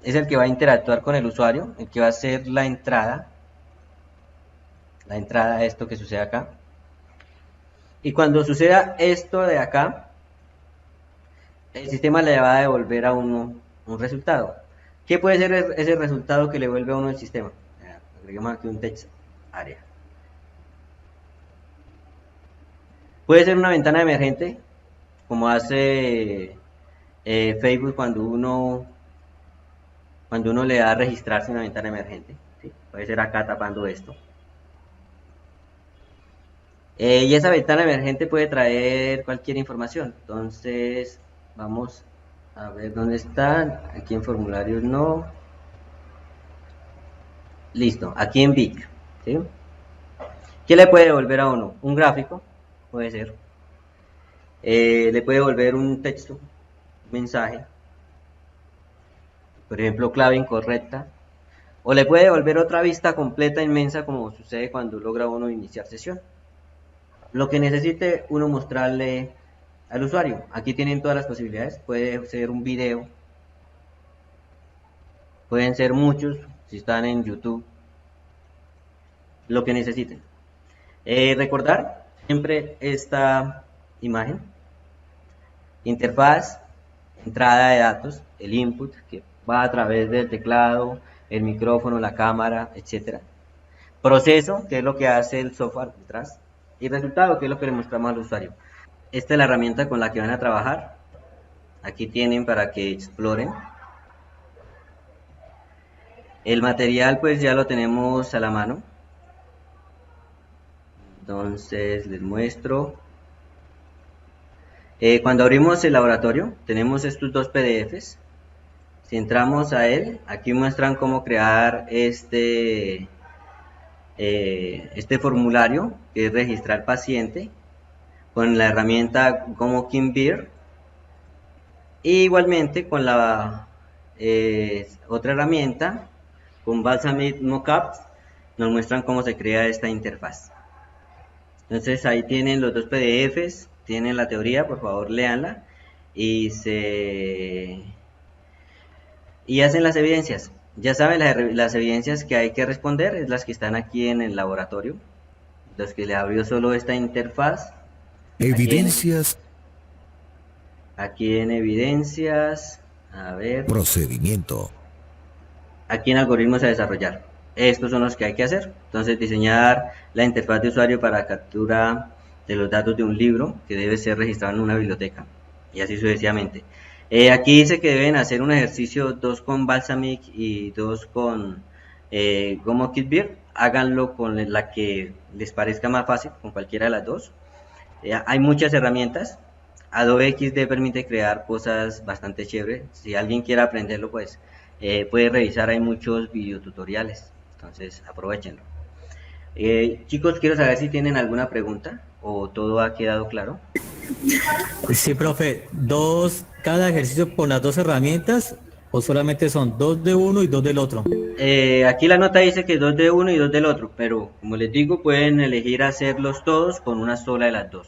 es el que va a interactuar con el usuario, el que va a ser la entrada a esto que sucede acá. Y cuando suceda esto de acá, el sistema le va a devolver a uno un resultado. ¿Qué puede ser ese resultado que le vuelve a uno el sistema? Agreguemos aquí un text área. Puede ser una ventana emergente, como hace Facebook cuando uno le da a registrarse una ventana emergente. ¿Sí? Puede ser acá tapando esto. Y esa ventana emergente puede traer cualquier información. Entonces, vamos a ver dónde están. Aquí en formularios no. Listo, aquí en Vic, ¿sí? ¿Qué le puede devolver a uno? Un gráfico, puede ser. Le puede devolver un texto, un mensaje, por ejemplo, clave incorrecta. O le puede devolver otra vista completa inmensa, como sucede cuando logra uno iniciar sesión. Lo que necesite uno mostrarle al usuario. Aquí tienen todas las posibilidades. Puede ser un video. Pueden ser muchos, si están en YouTube. Lo que necesiten. Recordar siempre esta imagen. Interfaz, entrada de datos, el input, que va a través del teclado, el micrófono, la cámara, etcétera. Proceso, que es lo que hace el software detrás. Y resultado, que es lo que le mostramos al usuario. Esta es la herramienta con la que van a trabajar. Aquí tienen para que exploren. El material pues ya lo tenemos a la mano. Entonces les muestro. Cuando abrimos el laboratorio tenemos estos dos PDFs. Si entramos a él, aquí muestran cómo crear este formulario, que es registrar paciente, con la herramienta como Kimbeer, y igualmente con la otra herramienta, con Balsamiq Mockups, nos muestran cómo se crea esta interfaz. Entonces ahí tienen los dos PDFs, tienen la teoría, por favor léanla, y hacen las evidencias. Ya saben, las evidencias que hay que responder es las que están aquí en el laboratorio. Los que le abrió solo esta interfaz. Evidencias. Aquí en evidencias. A ver. Procedimiento. Aquí en algoritmos a desarrollar. Estos son los que hay que hacer. Entonces diseñar la interfaz de usuario para captura de los datos de un libro que debe ser registrado en una biblioteca. Y así sucesivamente. Aquí dice que deben hacer un ejercicio 2 con Balsamiq y 2 con Gomo Kitbeer. Háganlo con la que les parezca más fácil, con cualquiera de las dos. Hay muchas herramientas. Adobe XD permite crear cosas bastante chéveres. Si alguien quiere aprenderlo, pues puede revisar. Hay muchos videotutoriales. Entonces aprovechenlo. Chicos, quiero saber si tienen alguna pregunta o todo ha quedado claro. Sí, profe, cada ejercicio con las dos herramientas o solamente son 2 de uno y 2 del otro. Aquí la nota dice que 2 de uno y 2 del otro, pero como les digo, pueden elegir hacerlos todos con una sola de las dos.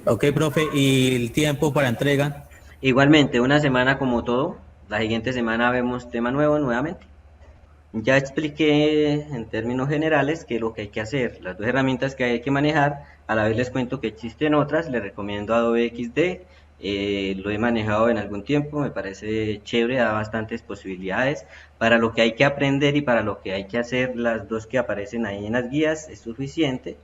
Ok, profe, ¿y el tiempo para entrega? Igualmente, una semana como todo. La siguiente semana vemos tema nuevo nuevamente. Ya expliqué en términos generales qué es lo que hay que hacer, las dos herramientas que hay que manejar. A la vez les cuento que existen otras. Les recomiendo Adobe XD. Lo he manejado en algún tiempo, me parece chévere, da bastantes posibilidades. Para lo que hay que aprender y para lo que hay que hacer, las dos que aparecen ahí en las guías es suficiente.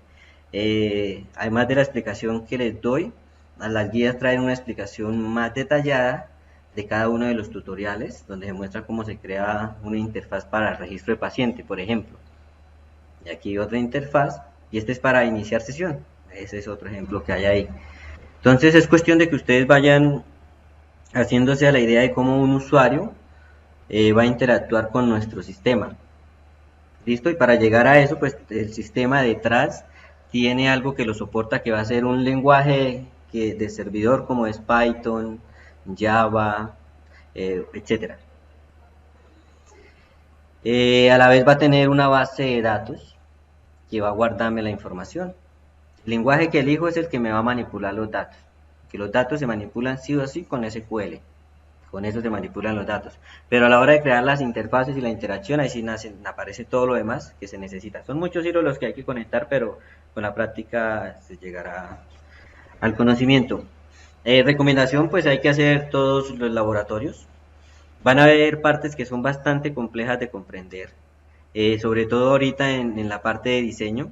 Además de la explicación que les doy, las guías traen una explicación más detallada de cada uno de los tutoriales, donde se muestra cómo se crea una interfaz para el registro de paciente, por ejemplo. Y aquí otra interfaz, y este es para iniciar sesión. Ese es otro ejemplo que hay ahí. Entonces es cuestión de que ustedes vayan haciéndose a la idea de cómo un usuario va a interactuar con nuestro sistema. ¿Listo? Y para llegar a eso, pues el sistema detrás tiene algo que lo soporta, que va a ser un lenguaje de servidor como es Python, Java, etcétera. A la vez va a tener una base de datos que va a guardarme la información. El lenguaje que elijo es el que me va a manipular los datos, que los datos se manipulan sí o sí con SQL. Con eso se manipulan los datos. Pero a la hora de crear las interfaces y la interacción, ahí sí aparece todo lo demás que se necesita. Son muchos hilos los que hay que conectar, pero con la práctica se llegará al conocimiento. Recomendación, pues hay que hacer todos los laboratorios. Van a haber partes que son bastante complejas de comprender, sobre todo ahorita en la parte de diseño.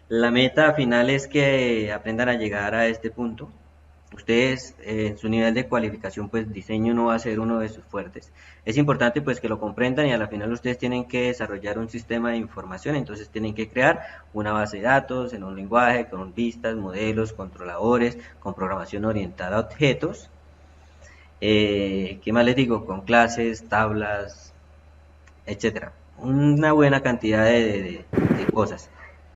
La meta final es que aprendan a llegar a este punto. Ustedes, en su nivel de cualificación, pues diseño no va a ser uno de sus fuertes. Es importante pues que lo comprendan, y a la final ustedes tienen que desarrollar un sistema de información. Entonces tienen que crear una base de datos en un lenguaje con vistas, modelos, controladores, con programación orientada a objetos. ¿Qué más les digo? Con clases, tablas, etcétera. Una buena cantidad de cosas.